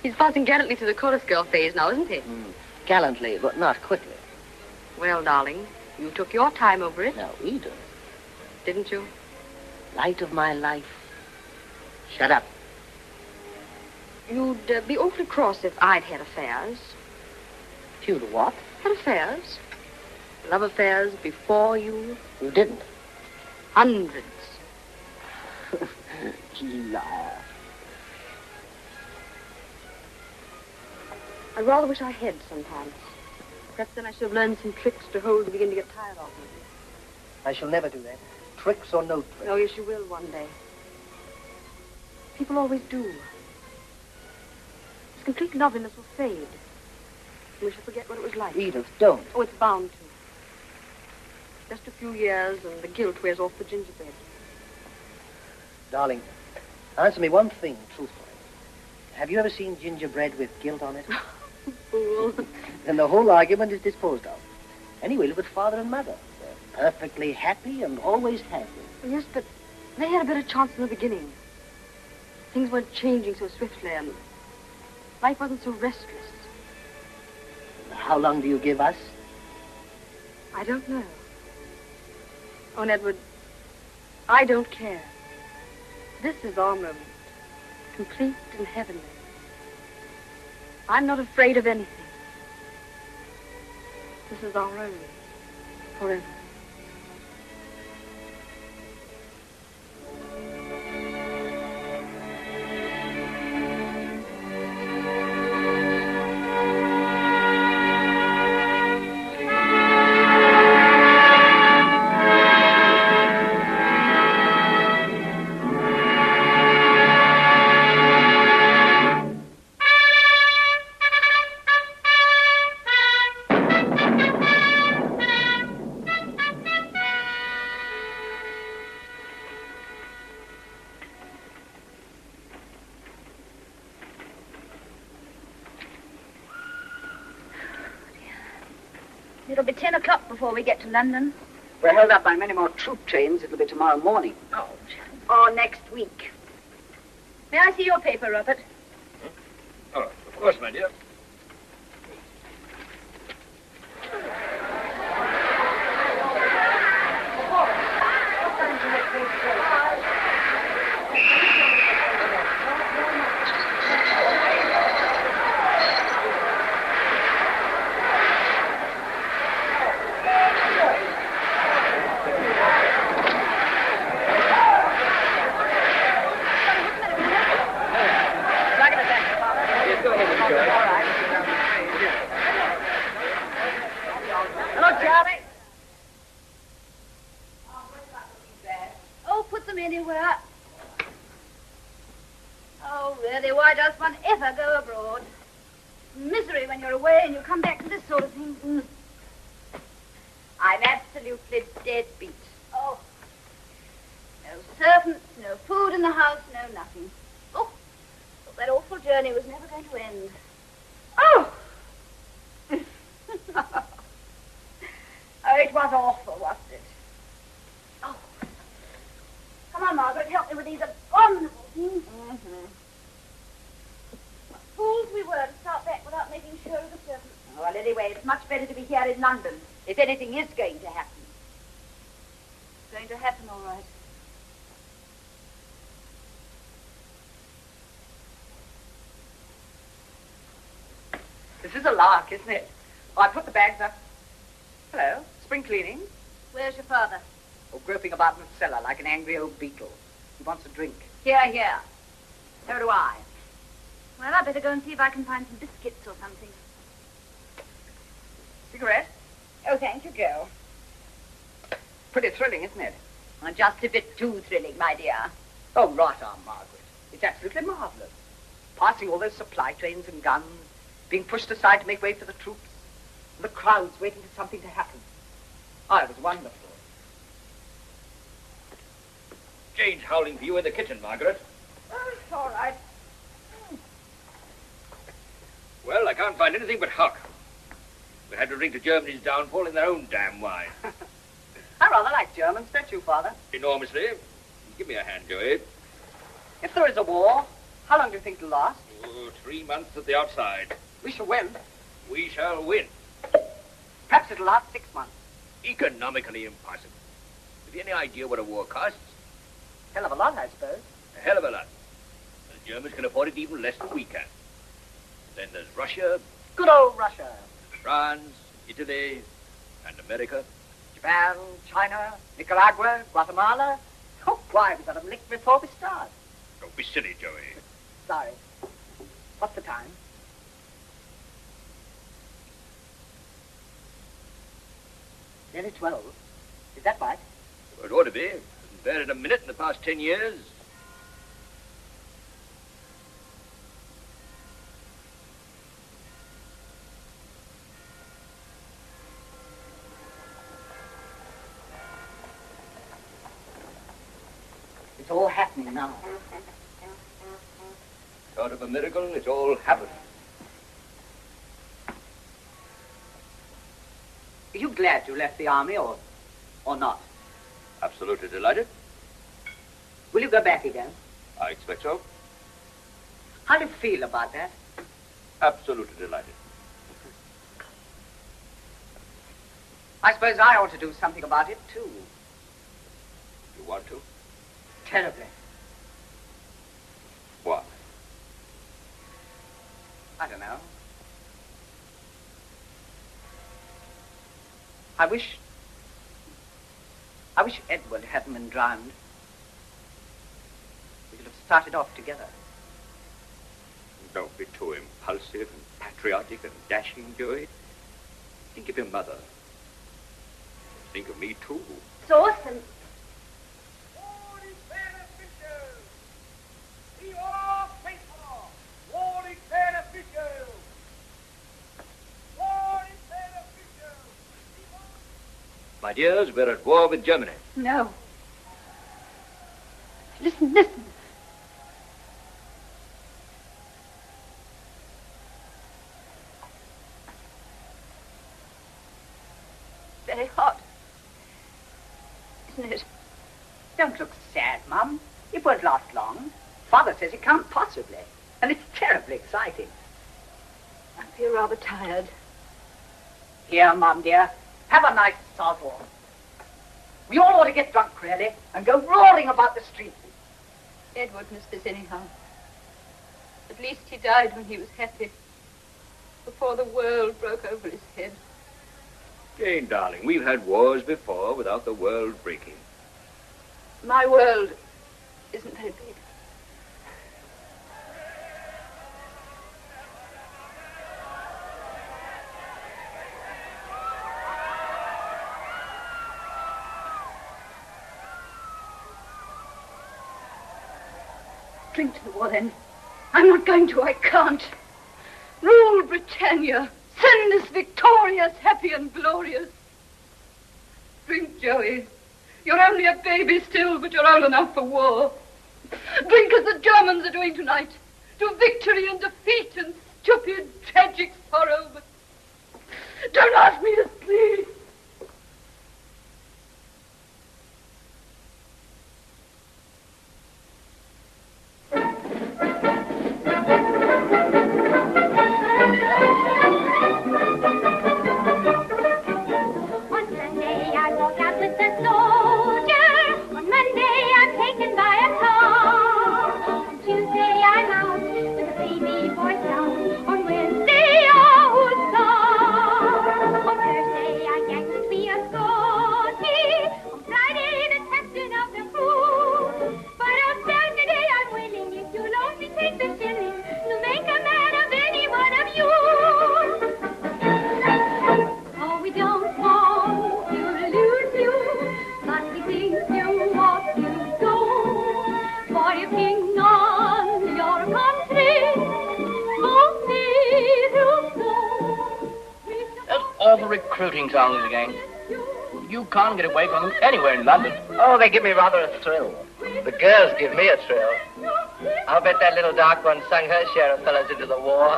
He's passing gallantly through the chorus girl phase now, isn't he? Gallantly, but not quickly. Well, darling, you took your time over it. Now, Edith. Didn't you? Light of my life. Shut up. You'd be awfully cross if I'd had affairs. If you'd what? Had affairs. Love affairs before you. You didn't. Hundreds. Liar. I rather wish I had sometimes. Perhaps then I should have learned some tricks to hold to begin to get tired of me. I shall never do that. Tricks or no tricks. Oh, yes, you will one day. People always do. This complete loveliness will fade. And we shall forget what it was like. Edith, don't. Oh, it's bound to. Just a few years and the guilt wears off the gingerbread. Darling, answer me one thing truthfully. Have you ever seen gingerbread with guilt on it? Fool. Then the whole argument is disposed of. Anyway, look at Father and Mother. They're perfectly happy and always have been. Yes, but they had a better chance in the beginning. Things weren't changing so swiftly and life wasn't so restless. How long do you give us? I don't know. Oh, and Edward, I don't care. This is our moment, complete and heavenly. I'm not afraid of anything. This is our own. Forever. It'll be 10 o'clock before we get to London. We're held up by many more troop trains. It'll be tomorrow morning. Oh, or next week. May I see your paper, Robert? Oh, of course, my dear. Hello, Charlie. Oh, put them anywhere. Oh, really, why does one ever go abroad? Misery when you're away and you come back to this sort of thing. I'm absolutely dead beat. Oh. No servants, no food in the house, no nothing. Oh, thought that awful journey was never going to end. Oh! Oh, it was awful, wasn't it? Oh. Come on, Margaret, help me with these abominable things. What fools we were to start back without making sure of the servants. Well, anyway, it's much better to be here in London, if anything is going to happen. It's going to happen, all right. This is a lark, isn't it? Oh, I put the bags up. Hello, spring cleaning. Where's your father? Oh, groping about in the cellar like an angry old beetle. He wants a drink. Here. So do I. Well, I'd better go and see if I can find some biscuits or something. Cigarette? Oh, thank you, Joe. Pretty thrilling, isn't it? Well, just a bit too thrilling, my dear. Oh, right on, Margaret. It's absolutely marvelous. Passing all those supply trains and guns, being pushed aside to make way for the troops, and the crowds waiting for something to happen. Oh, it was wonderful. Jane's howling for you in the kitchen, Margaret. Oh, it's all right. Well, I can't find anything but hock. We had to drink to Germany's downfall in their own damn wine. I rather like Germans, don't you, Father? Enormously. Give me a hand, Joey. If there is a war, how long do you think it'll last? Oh, 3 months at the outside. We shall win. We shall win. Perhaps it'll last 6 months. Economically impossible. Have you any idea what a war costs? Hell of a lot, I suppose. A hell of a lot. The Germans can afford it even less than we can. Then there's Russia. Good old Russia. France, Italy, and America. Japan, China, Nicaragua, Guatemala. Oh, why, we've got them licked before we start. Don't be silly, Joey. Sorry. What's the time? Nearly 12. Is that right? Well, it ought to be. Hasn't varied a minute in the past 10 years. It's all happening now. Sort of a miracle, it's all happened. Are you glad you left the army, or not? Absolutely delighted. Will you go back again? I expect so. How do you feel about that? Absolutely delighted. I suppose I ought to do something about it, too. You want to? Terribly. What? I don't know. I wish Edward hadn't been drowned. We could have started off together. Don't be too impulsive and patriotic and dashing, Joey. Think of your mother. Think of me, too. It's awesome. My dears, we're at war with Germany. No. Listen, listen. Very hot. Isn't it? Don't look sad, Mum. It won't last long. Father says it can't possibly. And it's terribly exciting. I feel rather tired. Here, Mum, dear. Have a nice sozzle. We all ought to get drunk, really, and go roaring about the streets. Edward missed us anyhow. At least he died when he was happy. Before the world broke over his head. Jane, darling, we've had wars before without the world breaking. My world isn't very big. Drink to the war, then. I'm not going to. I can't. Rule Britannia. Send us victorious, happy and glorious. Drink, Joey. You're only a baby still, but you're old enough for war. Drink as the Germans are doing tonight. To victory and defeat and stupid, tragic sorrow. But don't ask me to sleep. All the recruiting songs again. You can't get away from them anywhere in London. Oh, they give me rather a thrill. The girls give me a thrill. I'll bet that little dark one sung her share of fellas into the war.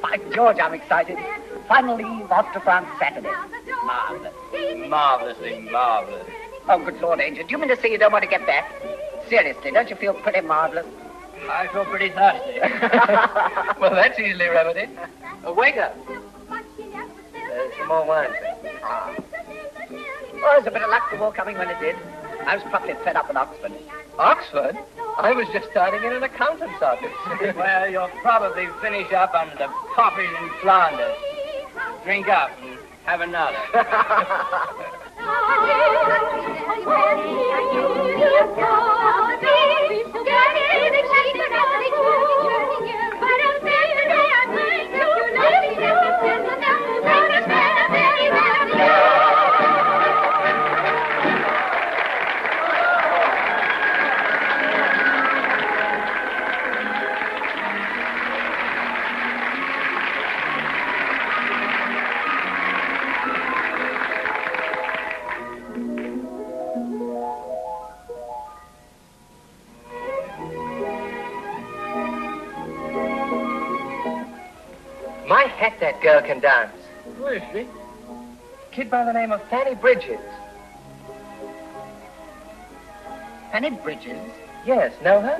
By George, I'm excited. Final leave off to France Saturday. Marvelous. Marvelously marvelous. Oh, good Lord, Angel, do you mean to say you don't want to get back? Seriously, don't you feel pretty marvelous? I feel pretty thirsty. Well, that's easily remedied. Waiter. Some more wine. Oh, there's a bit of luck the war coming when it did. I was properly fed up in Oxford. Oxford? I was just starting in an accountant's office. Well, you'll probably finish up under the poppies in Flanders. Drink up and have another. My hat, that girl can dance. Who is she? Kid by the name of Fanny Bridges. Fanny Bridges? Yes, know her?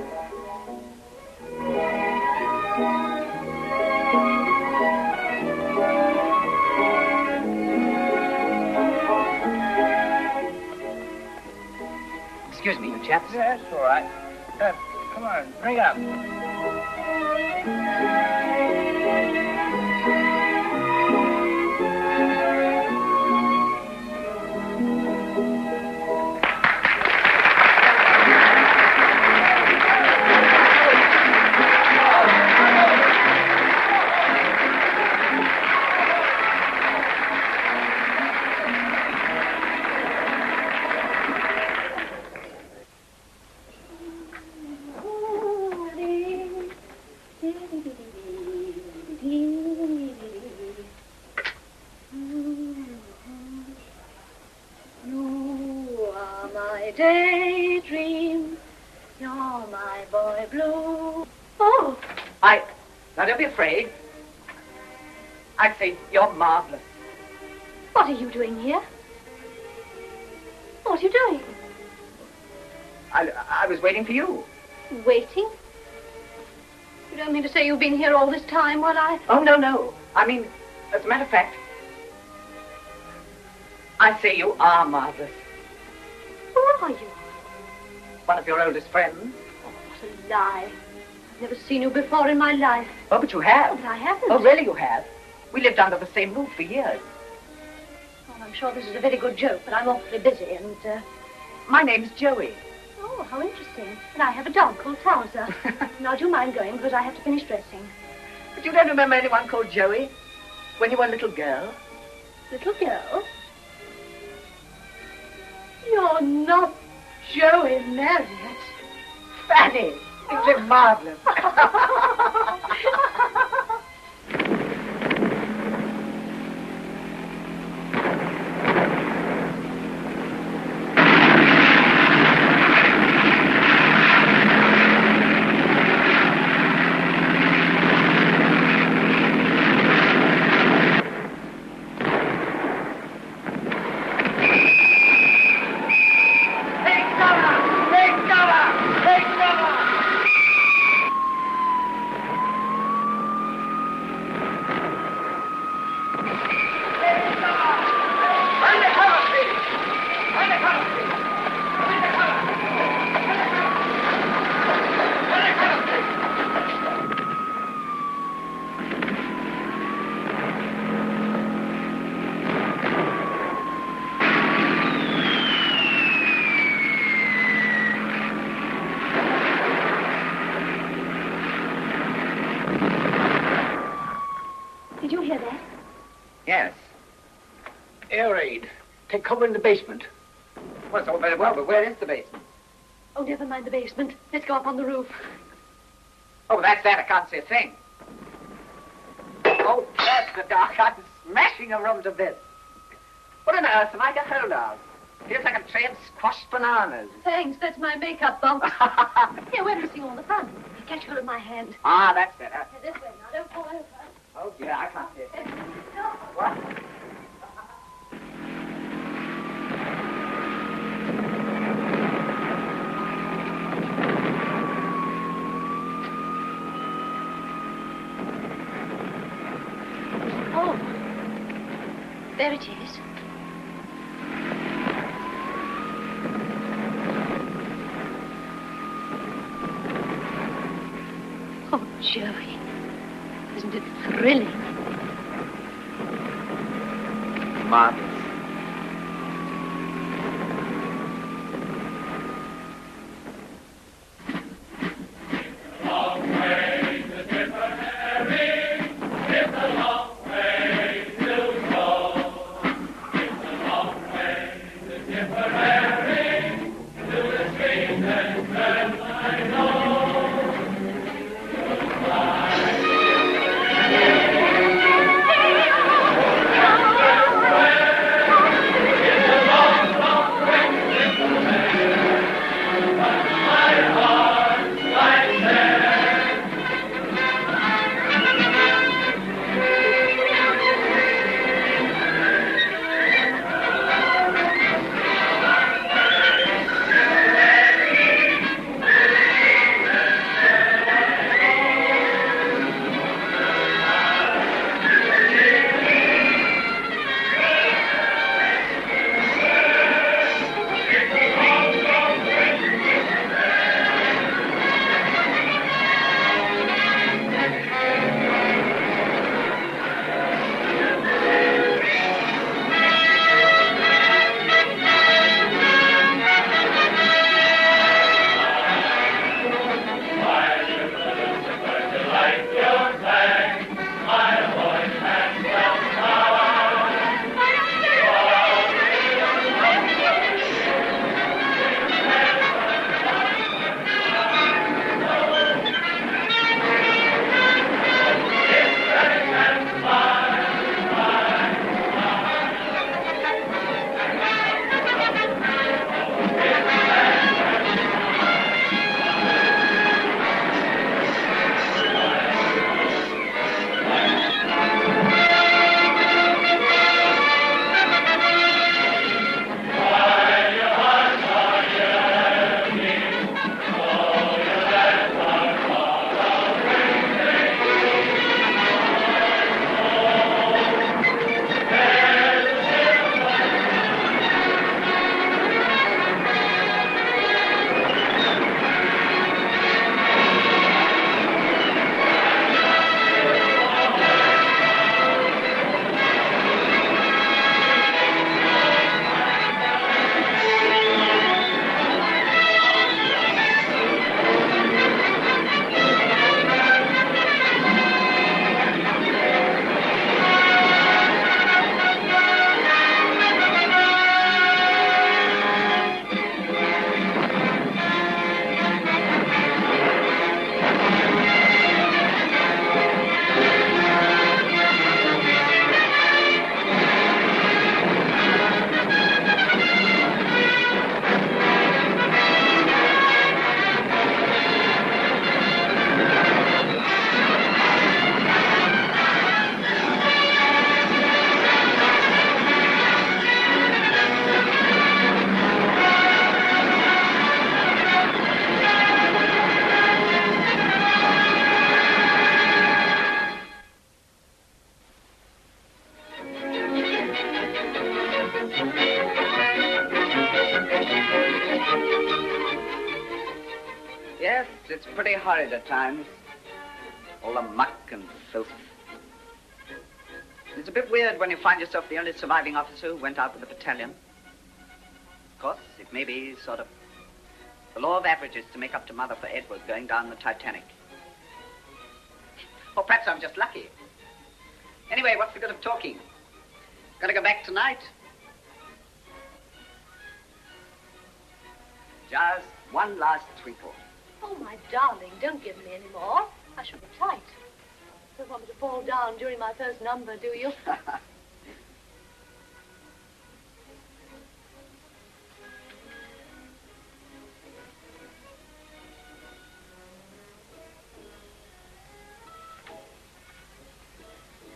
Excuse me, you chaps. Yes, all right. Come on, bring up. Now, don't be afraid. I say, you're marvelous. What are you doing here? What are you doing? I was waiting for you. Waiting? You don't mean to say you've been here all this time while I... Oh, no. I mean, as a matter of fact, I say you are marvelous. Who are you? One of your oldest friends. Oh, what a lie. I've never seen you before in my life. Oh, but you have. But I haven't. Oh, really you have. We lived under the same roof for years. Well, I'm sure this is a very good joke, but I'm awfully busy and, My name's Joey. Oh, how interesting. And I have a dog called Towser. Now, do you mind going because I have to finish dressing? But you don't remember anyone called Joey? When you were a little girl? Little girl? You're not Joey Marriott. Fanny! It's marvelous. Did you hear that? Yes. Air raid. Take cover in the basement. Well, it's all very well, but where is the basement? Oh, never mind the basement. Let's go up on the roof. Oh, that's that. I can't see a thing. Oh, that's the dark. I'm smashing a room to bits. What on earth am I get hold of? Feels like a tray of squashed bananas. Thanks, that's my makeup bump. Here, we're missing all the fun. Catch hold of my hand. Ah, that's better. This way now, don't fall over. Oh, dear, I can't see it. No. What? Oh, there it is. Oh, Joey, isn't it thrilling? Marvelous. horrid at times. All the muck and filth. It's a bit weird when you find yourself the only surviving officer who went out with the battalion. Of course, it may be sort of the law of averages to make up to Mother for Edward going down the Titanic. Or perhaps I'm just lucky. Anyway, what's the good of talking? Gotta go back tonight. Just one last twinkle. Oh, my darling, don't give me any more. I shall be tight. You don't want me to fall down during my first number, do you?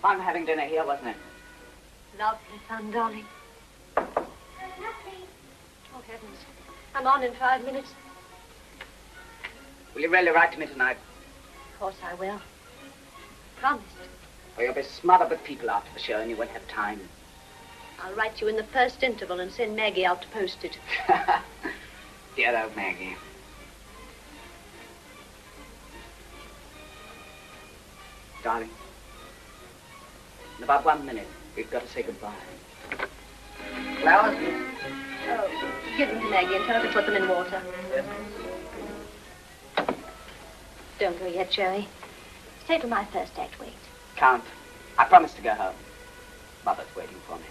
Fun having dinner here, wasn't it? Lovely fun, darling. Oh, heavens. I'm on in 5 minutes. Will you really write to me tonight? Of course I will. Promised. Or you'll be smothered with people after the show and you won't have time. I'll write you in the first interval and send Maggie out to post it. Dear old Maggie. Darling, in about 1 minute, we've got to say goodbye. Flowers? Oh, give them to Maggie and tell her to put them in water. Yes. Don't go yet, Joey. Stay till my first act wait. Can't. I promised to go home. Mother's waiting for me.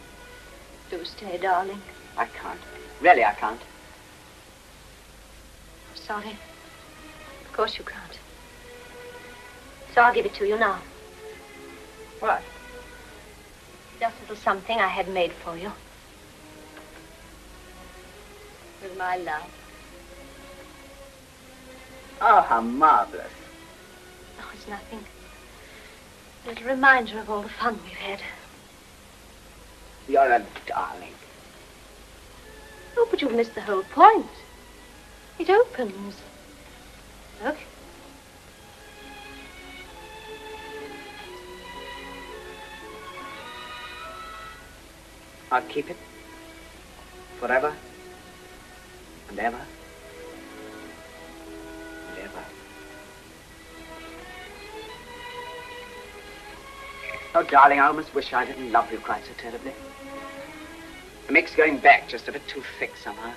Do stay, darling. I can't. Really, I can't. Sorry. Of course you can't. So I'll give it to you now. What? Just a little something I had made for you. With my love. Oh, how marvelous. Oh, it's nothing. A little reminder of all the fun we've had. You're a darling. Oh, but you've missed the whole point. It opens. Look. I'll keep it. Forever. And ever. And ever. Oh, darling, I almost wish I didn't love you quite so terribly. It makes going back just a bit too thick somehow.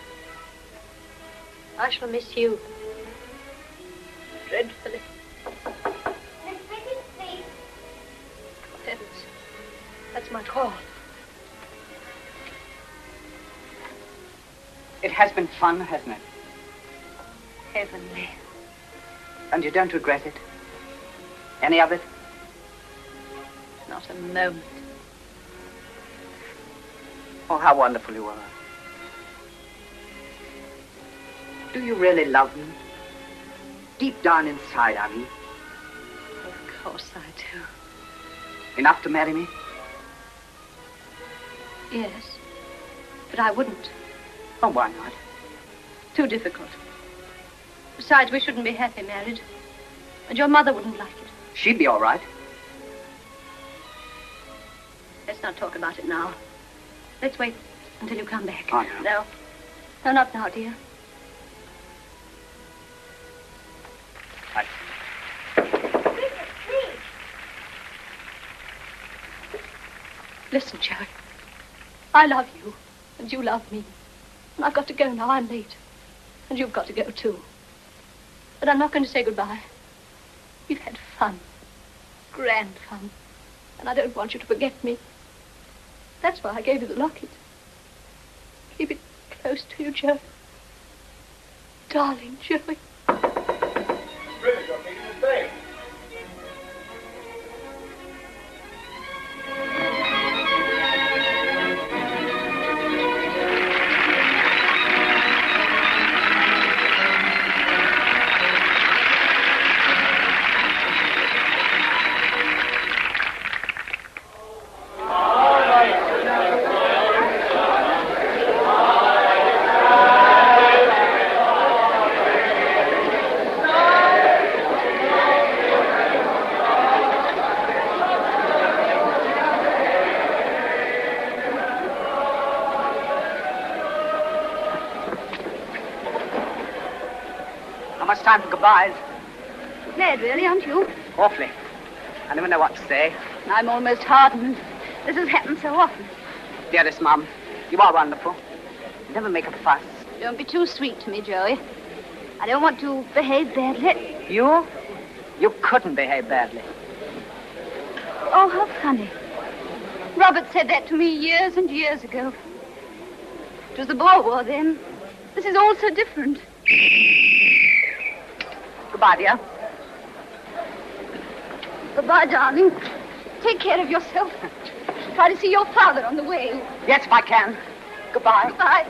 I shall miss you. Dreadfully. Miss Bridget, please. Heavens. That's my call. It has been fun, hasn't it? Heavenly. And you don't regret it? Any of it? Not a moment. Oh, how wonderful you are. Do you really love me? Deep down inside, I mean. Of course I do. Enough to marry me? Yes. But I wouldn't. Oh, why not? Too difficult. Besides, we shouldn't be happy married. And your mother wouldn't like it. She'd be all right. Let's not talk about it now. Let's wait until you come back. Oh, no. No. No, not now, dear. Bridget, please. Listen, Joey. I love you, and you love me. And I've got to go now. I'm late. And you've got to go, too. But I'm not going to say goodbye. We've had fun. Grand fun. And I don't want you to forget me. That's why I gave you the locket. Keep it close to you, Joey. Darling Joey. Bridget, you're making a mistake. Time for goodbyes. Glad, really, aren't you? Awfully. I never know what to say. I'm almost hardened. This has happened so often. Dearest Mum, you are wonderful. You never make a fuss. Don't be too sweet to me, Joey. I don't want to behave badly. You? You couldn't behave badly. Oh, how funny. Robert said that to me years and years ago. It was the Boer War then. This is all so different. Goodbye, dear. Goodbye, darling. Take care of yourself. Try to see your father on the way. Yes, if I can. Goodbye. Goodbye.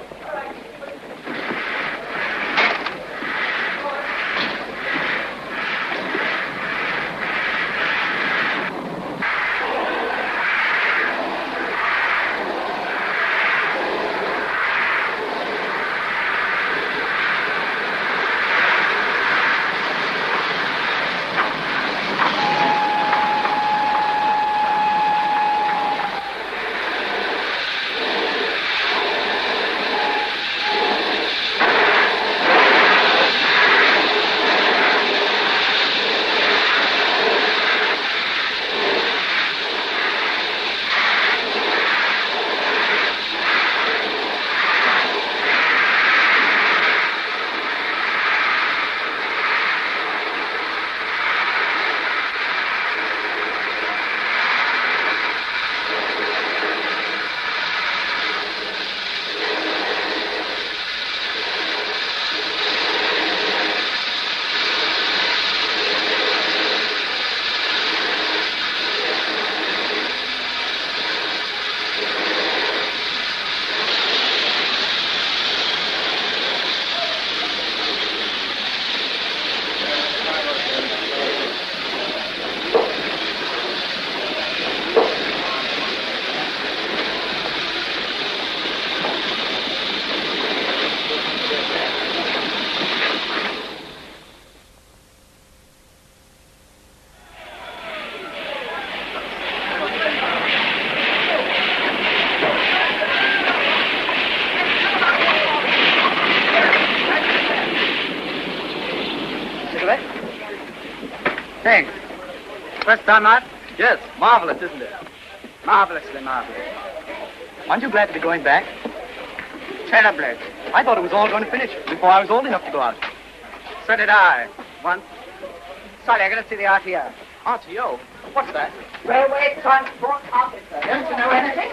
Thanks. First time out? Yes, marvelous, isn't it? Marvelously marvelous. Aren't you glad to be going back? Terribly. I thought it was all going to finish before I was old enough to go out. So did I, once. Sorry, I gotta see the RTO. RTO? What's that? Railway Transport Officer. Don't you know anything?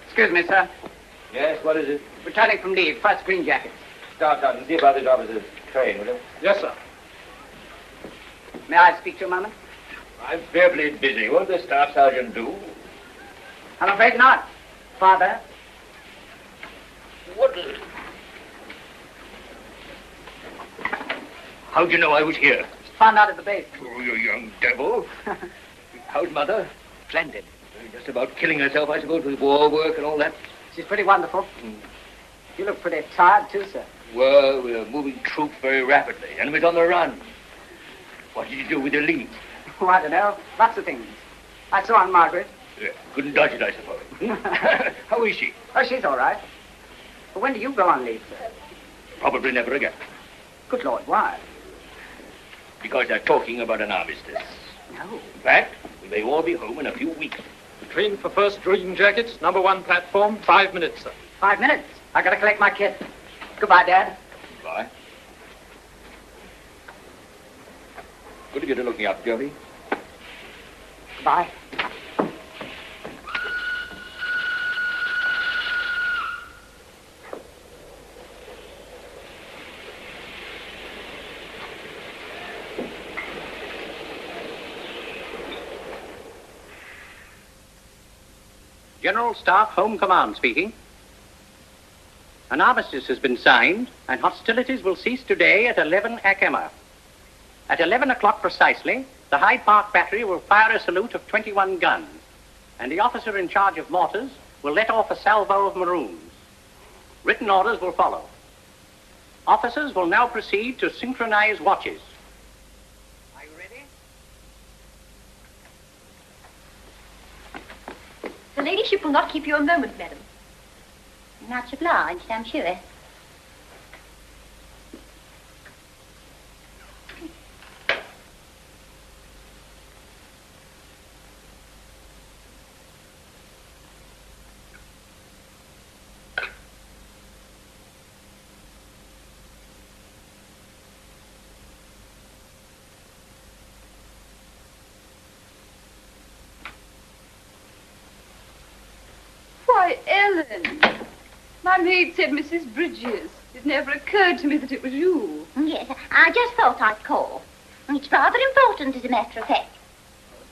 Excuse me, sir. Yes, what is it? Returning from leave, first green jackets. Start out and see about this officer's train, will you? Yes, sir. May I speak to you a moment? I'm fearfully busy. Won't the staff sergeant do? I'm afraid not, Father. What is it? How'd you know I was here? Found out at the base. Oh, you young devil. How's Mother? Splendid. Just about killing herself, I suppose, with war work and all that. She's pretty wonderful. You look pretty tired, too, sir. Well, we're moving troops very rapidly. Enemy's on the run. What did you do with your leave? Oh, I don't know. Lots of things. I saw Aunt Margaret. Yeah, couldn't dodge it, I suppose. How is she? Oh, she's all right. But when do you go on leave, sir? Probably never again. Good Lord, why? Because they're talking about an armistice. No. In fact, we may all be home in a few weeks. The train for first green jackets, number 1 platform, 5 minutes, sir. 5 minutes? I gotta collect my kit. Goodbye, Dad. Goodbye. Good of you to look me up, Joey. Goodbye. General Staff Home Command speaking. An armistice has been signed, and hostilities will cease today at 11 Akema. At 11 o'clock precisely, the Hyde Park Battery will fire a salute of 21 guns, and the officer in charge of mortars will let off a salvo of maroons. Written orders will follow. Officers will now proceed to synchronize watches. Are you ready? Her ladyship will not keep you a moment, madam. Much obliged, I'm sure. Why, Ellen. My maid said Mrs. Bridges. It never occurred to me that it was you. Yes, I just thought I'd call. It's rather important, as a matter of fact.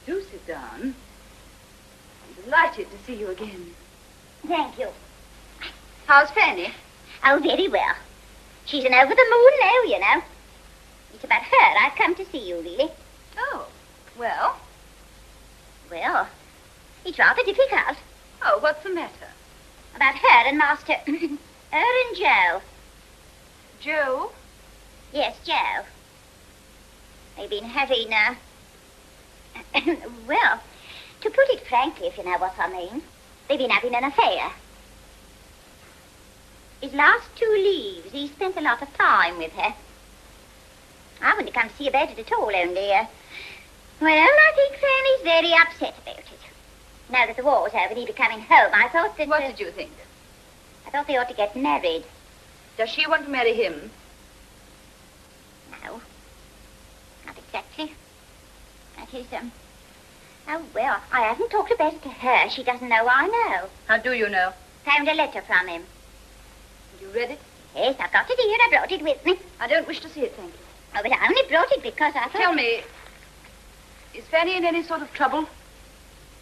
Do sit down. I'm delighted to see you again. Thank you. How's Fanny? Oh, very well. She's an over the moon now, you know. It's about her I've come to see you, really. Oh, well? Well, it's rather difficult. Oh, what's the matter? About her and Master... her and Joe. Joe? Yes, Joe. They've been having, well, to put it frankly, if you know what I mean, they've been having an affair. His last 2 leaves, he spent a lot of time with her. I wouldn't come to see about it at all, only, well, I think Fanny's very upset about it. Now that the war's over and he'll be coming home, I thought that... What did you think? I thought they ought to get married. Does she want to marry him? No. Not exactly. That is, oh, well, I haven't talked about it to her. She doesn't know I know. How do you know? Found a letter from him. You read it? Yes, I've got it here. I brought it with me. I don't wish to see it, thank you. Oh, but I only brought it because I thought... Tell me, is Fanny in any sort of trouble?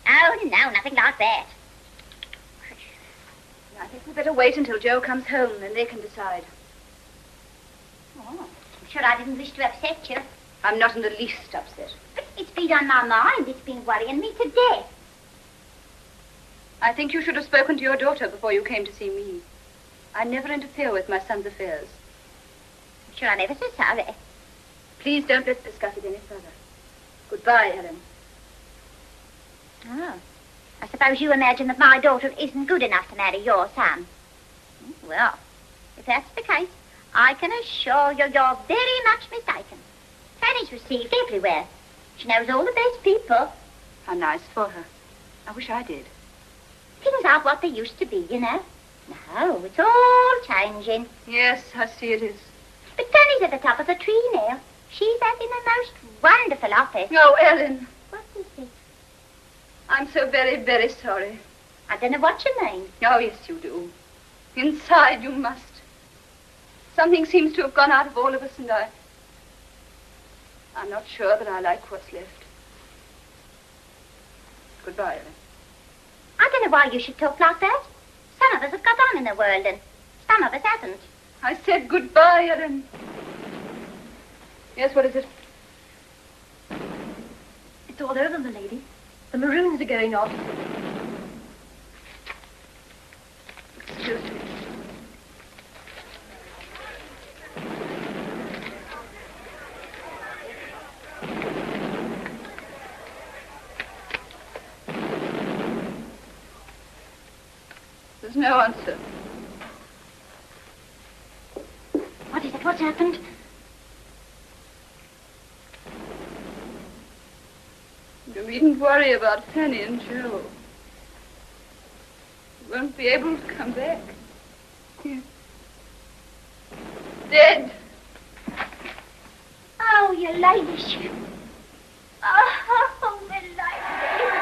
Oh, no, nothing like that. I think we'd better wait until Joe comes home, then they can decide. Oh, I'm sure I didn't wish to upset you. I'm not in the least upset. But it's been on my mind. It's been worrying me to death. I think you should have spoken to your daughter before you came to see me. I never interfere with my son's affairs. I'm sure I'm ever so sorry. Please don't let's discuss it any further. Goodbye, Ellen. Oh. I suppose you imagine that my daughter isn't good enough to marry your son. Well, if that's the case, I can assure you you're very much mistaken. Fanny's received everywhere. She knows all the best people. How nice for her. I wish I did. Things aren't what they used to be, you know. No, it's all changing. Yes, I see it is. But Fanny's at the top of the tree now. She's having the most wonderful office. Oh, Ellen. What is it? I'm so very, very sorry. I don't know what you mean. Oh, yes, you do. Inside, you must. Something seems to have gone out of all of us, and I'm not sure that I like what's left. Goodbye, Ellen. I don't know why you should talk like that. Some of us have got on in the world, and some of us haven't. I said goodbye, Ellen. Yes, what is it? It's all over, my lady. The maroons are going off. Excuse me. There's no answer. What is it? What's happened? You needn't worry about Fanny and Joe. You won't be able to come back. You're dead. Oh, your ladyship. Oh, my ladyship.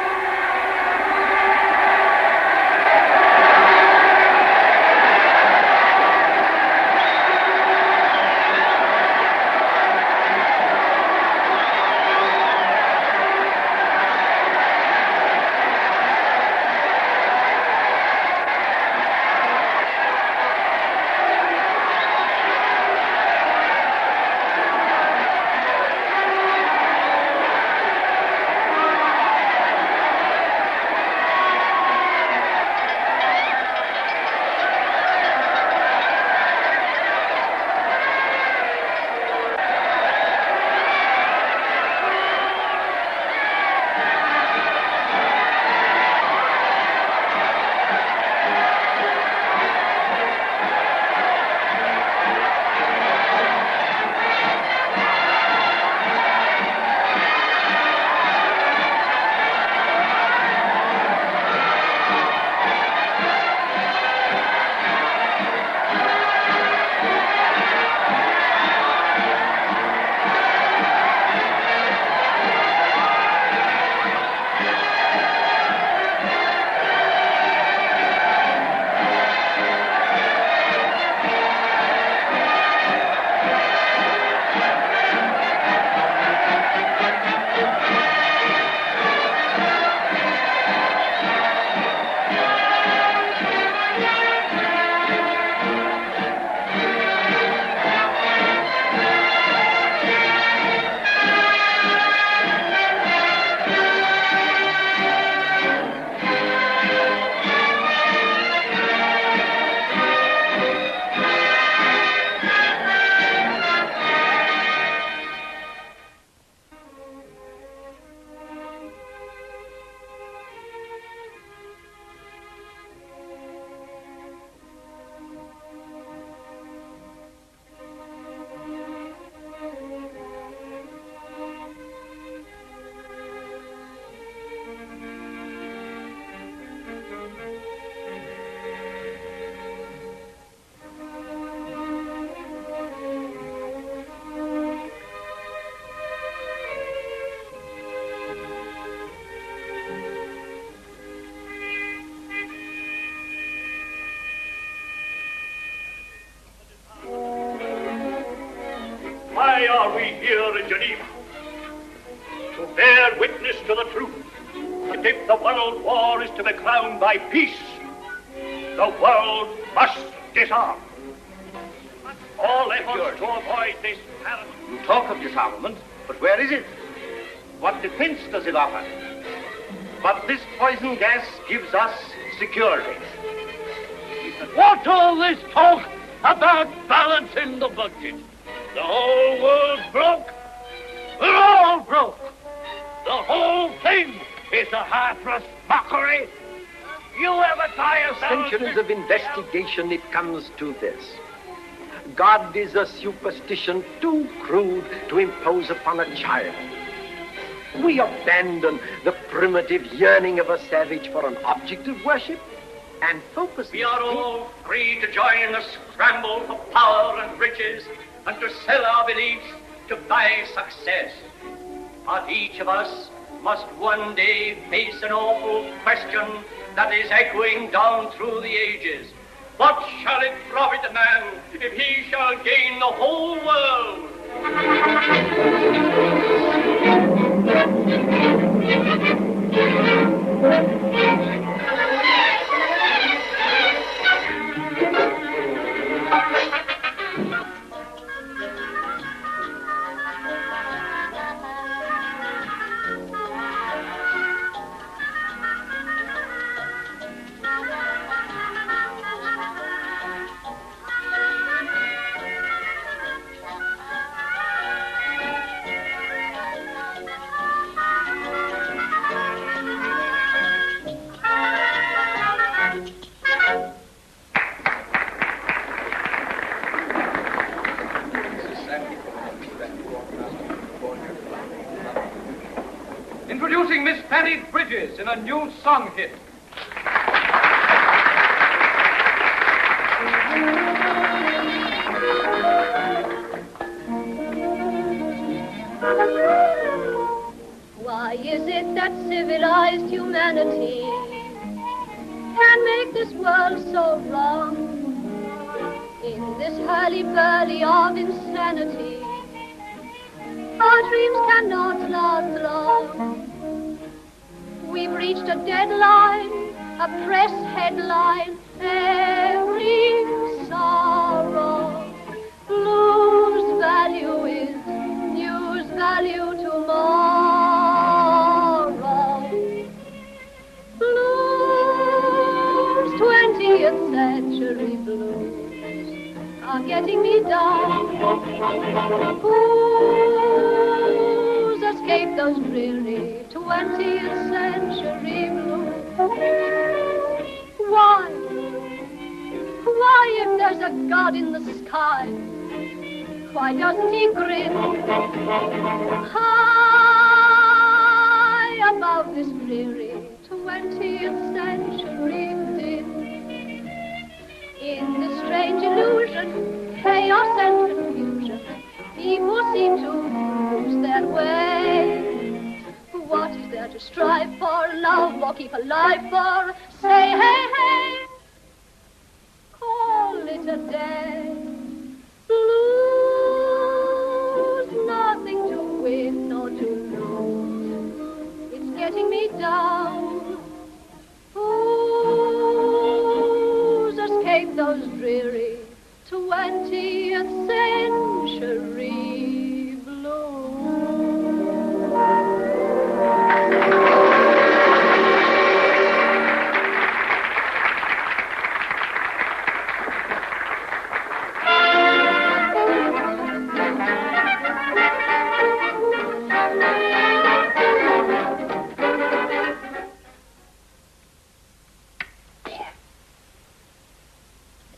believer, to bear witness to the truth that if the world war is to be crowned by peace, the world must disarm. All efforts to avoid this paradox. You talk of disarmament, but where is it? What defense does it offer? But this poison gas gives us security. What's all this talk about balancing the budget? The whole world's broke. We're all broke. The whole thing is a heartless mockery. You ever tire centuries of investigation, it comes to this. God is a superstition too crude to impose upon a child. We abandon the primitive yearning of a savage for an object of worship and focus. We are all free to join in the scramble for power and riches and to sell our beliefs to buy success. But each of us must one day face an awful question that is echoing down through the ages. What shall it profit a man if he shall gain the whole world? Introducing Miss Fanny Bridges in a new song hit. Why is it that civilized humanity can make this world so wrong? In this hurly-burly of insanity, our dreams cannot last long. We've reached a deadline, a press headline, every sorrow. Blues value is news value tomorrow. Blues, 20th century blues are getting me down. Who's escaped those dreary 20th century blues? Why, if there's a God in the sky, why doesn't he grin high above this dreary 20th century din? In this strange illusion, chaos and confusion, people seem to lose their way. What is there to strive for, love or keep alive for? Say, hey, hey, call it a day. Blues, nothing to win or to lose. It's getting me down. Who's escaped those dreary 20th century blues?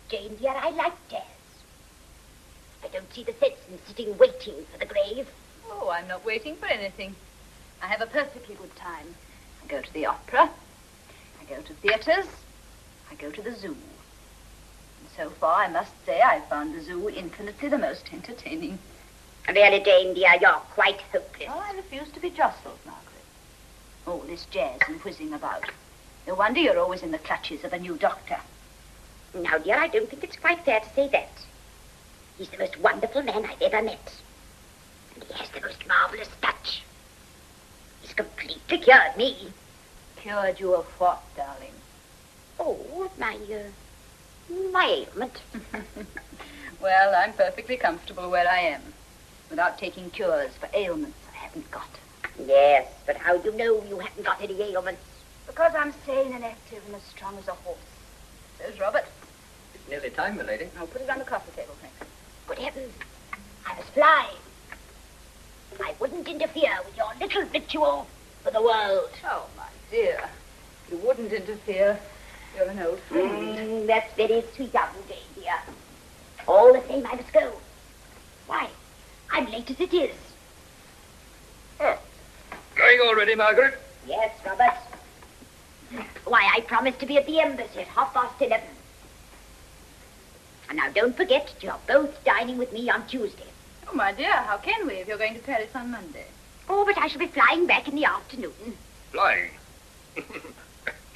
Jane, dear, I like jazz. I don't see the sense in sitting waiting for the grave. Oh, I'm not waiting for anything. I have a perfectly good time. I go to the opera. I go to theatres. I go to the zoo. And so far, I must say, I've found the zoo infinitely the most entertaining. Really, Jane, dear, you're quite hopeless. Oh, I refuse to be jostled, Margaret. All this jazz and whizzing about. No wonder you're always in the clutches of a new doctor. Now, dear, I don't think it's quite fair to say that. He's the most wonderful man I've ever met. And he has the most marvelous cured me. Cured you of what, darling? Oh, my ailment. Well, I'm perfectly comfortable where I am, without taking cures for ailments I haven't got. Yes, but how do you know you haven't got any ailments? Because I'm sane and active and as strong as a horse. So's Robert. It's nearly time, milady. I'll put it on the coffee table, thanks. Good heavens, I must fly. I wouldn't interfere with your little ritual for the world. Oh, my dear. You wouldn't interfere. You're an old friend. That's very sweet of you, Jane, dear. All the same, I must go. Why, I'm late as it is. Oh, going already, Margaret? Yes, Robert. Why, I promised to be at the embassy at 11:30. And now don't forget, you're both dining with me on Tuesday. Oh, my dear, how can we if you're going to Paris on Monday? Oh, but I shall be flying back in the afternoon. Flying?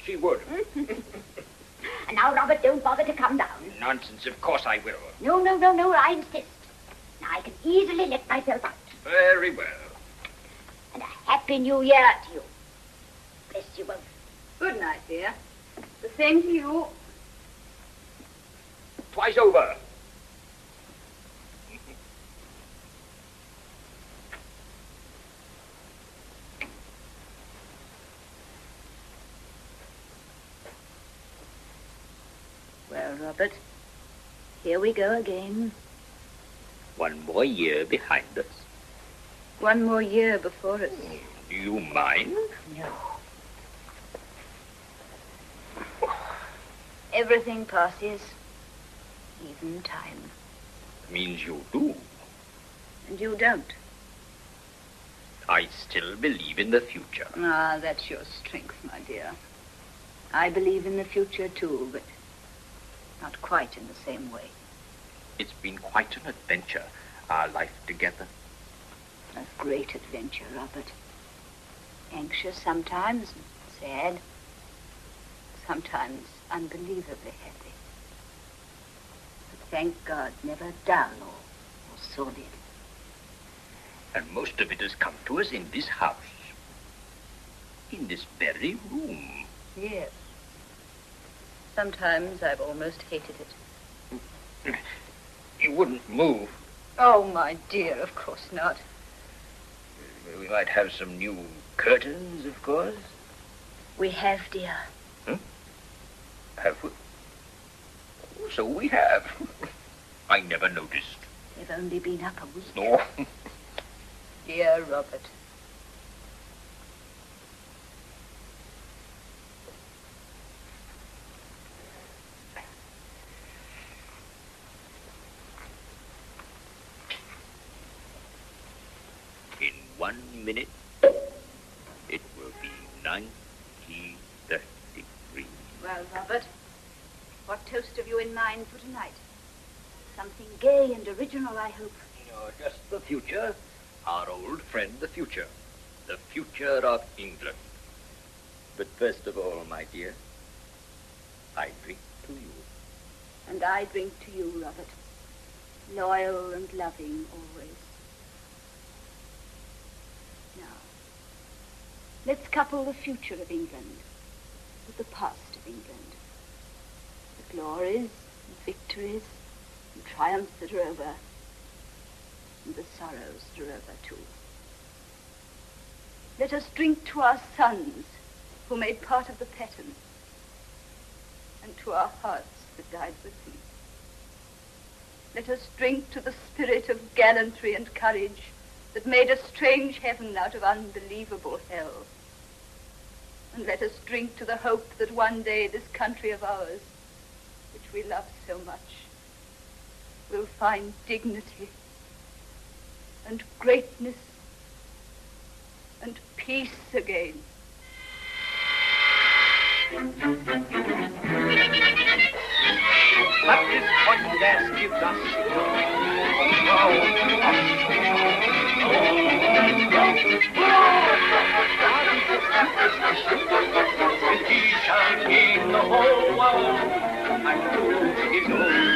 She would. And now, Robert, don't bother to come down. Nonsense, of course I will. No, I insist. Now, I can easily let myself out. Very well. And a happy new year to you. Bless you both. Good night, dear. The same to you. Twice over. Well, Robert, here we go again. One more year behind us. One more year before us. Do you mind? No. Everything passes, even time. Means you do. And you don't. I still believe in the future. Ah, that's your strength, my dear. I believe in the future, too, but not quite in the same way. It's been quite an adventure, our life together. A great adventure, Robert. Anxious sometimes, sad. Sometimes unbelievably happy. But thank God, never dull or sordid. And most of it has come to us in this house. In this very room. Yes. Sometimes I've almost hated it. You wouldn't move. Oh, my dear, of course not. We might have some new curtains, of course. We have, dear. Have we? Oh, so we have. I never noticed. They've only been up a week. No. Dear Robert. In 1 minute, it will be 1933. Well, Robert, what toast have you in mind for tonight? Something gay and original, I hope. No, just the future. Our old friend, the future. The future of England. But first of all, my dear, I drink to you. And I drink to you, Robert. Loyal and loving always. Now, let's couple the future of England with the past of England. The glories and victories and triumphs that are over, and the sorrows that are over too. Let us drink to our sons who made part of the pattern, and to our hearts that died with them. Let us drink to the spirit of gallantry and courage that made a strange heaven out of unbelievable hell. And let us drink to the hope that one day this country of ours, which we love so much, will find dignity and greatness and peace again. At this point, gas gives us and he shall gain the whole world and do his own.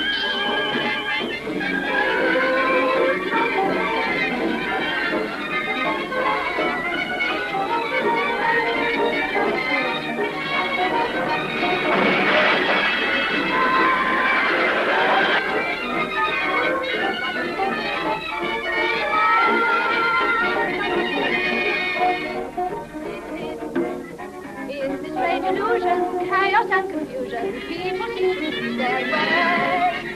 chaos and confusion, people seem to lose their way.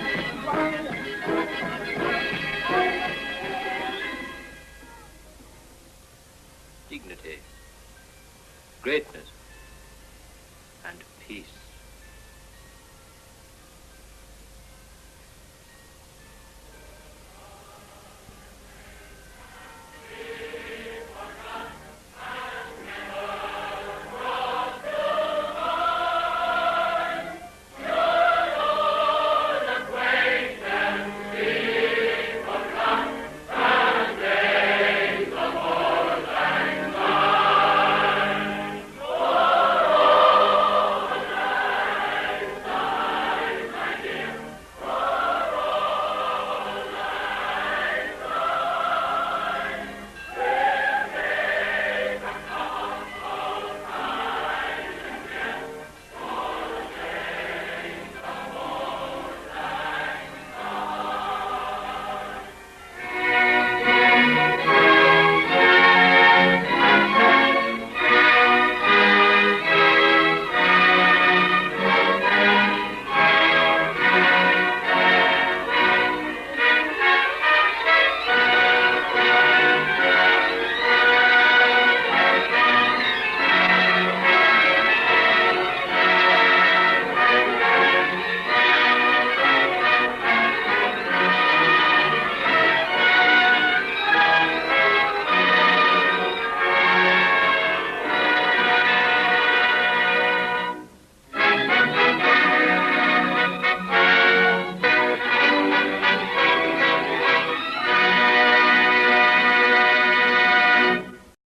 Dignity, greatness, and peace.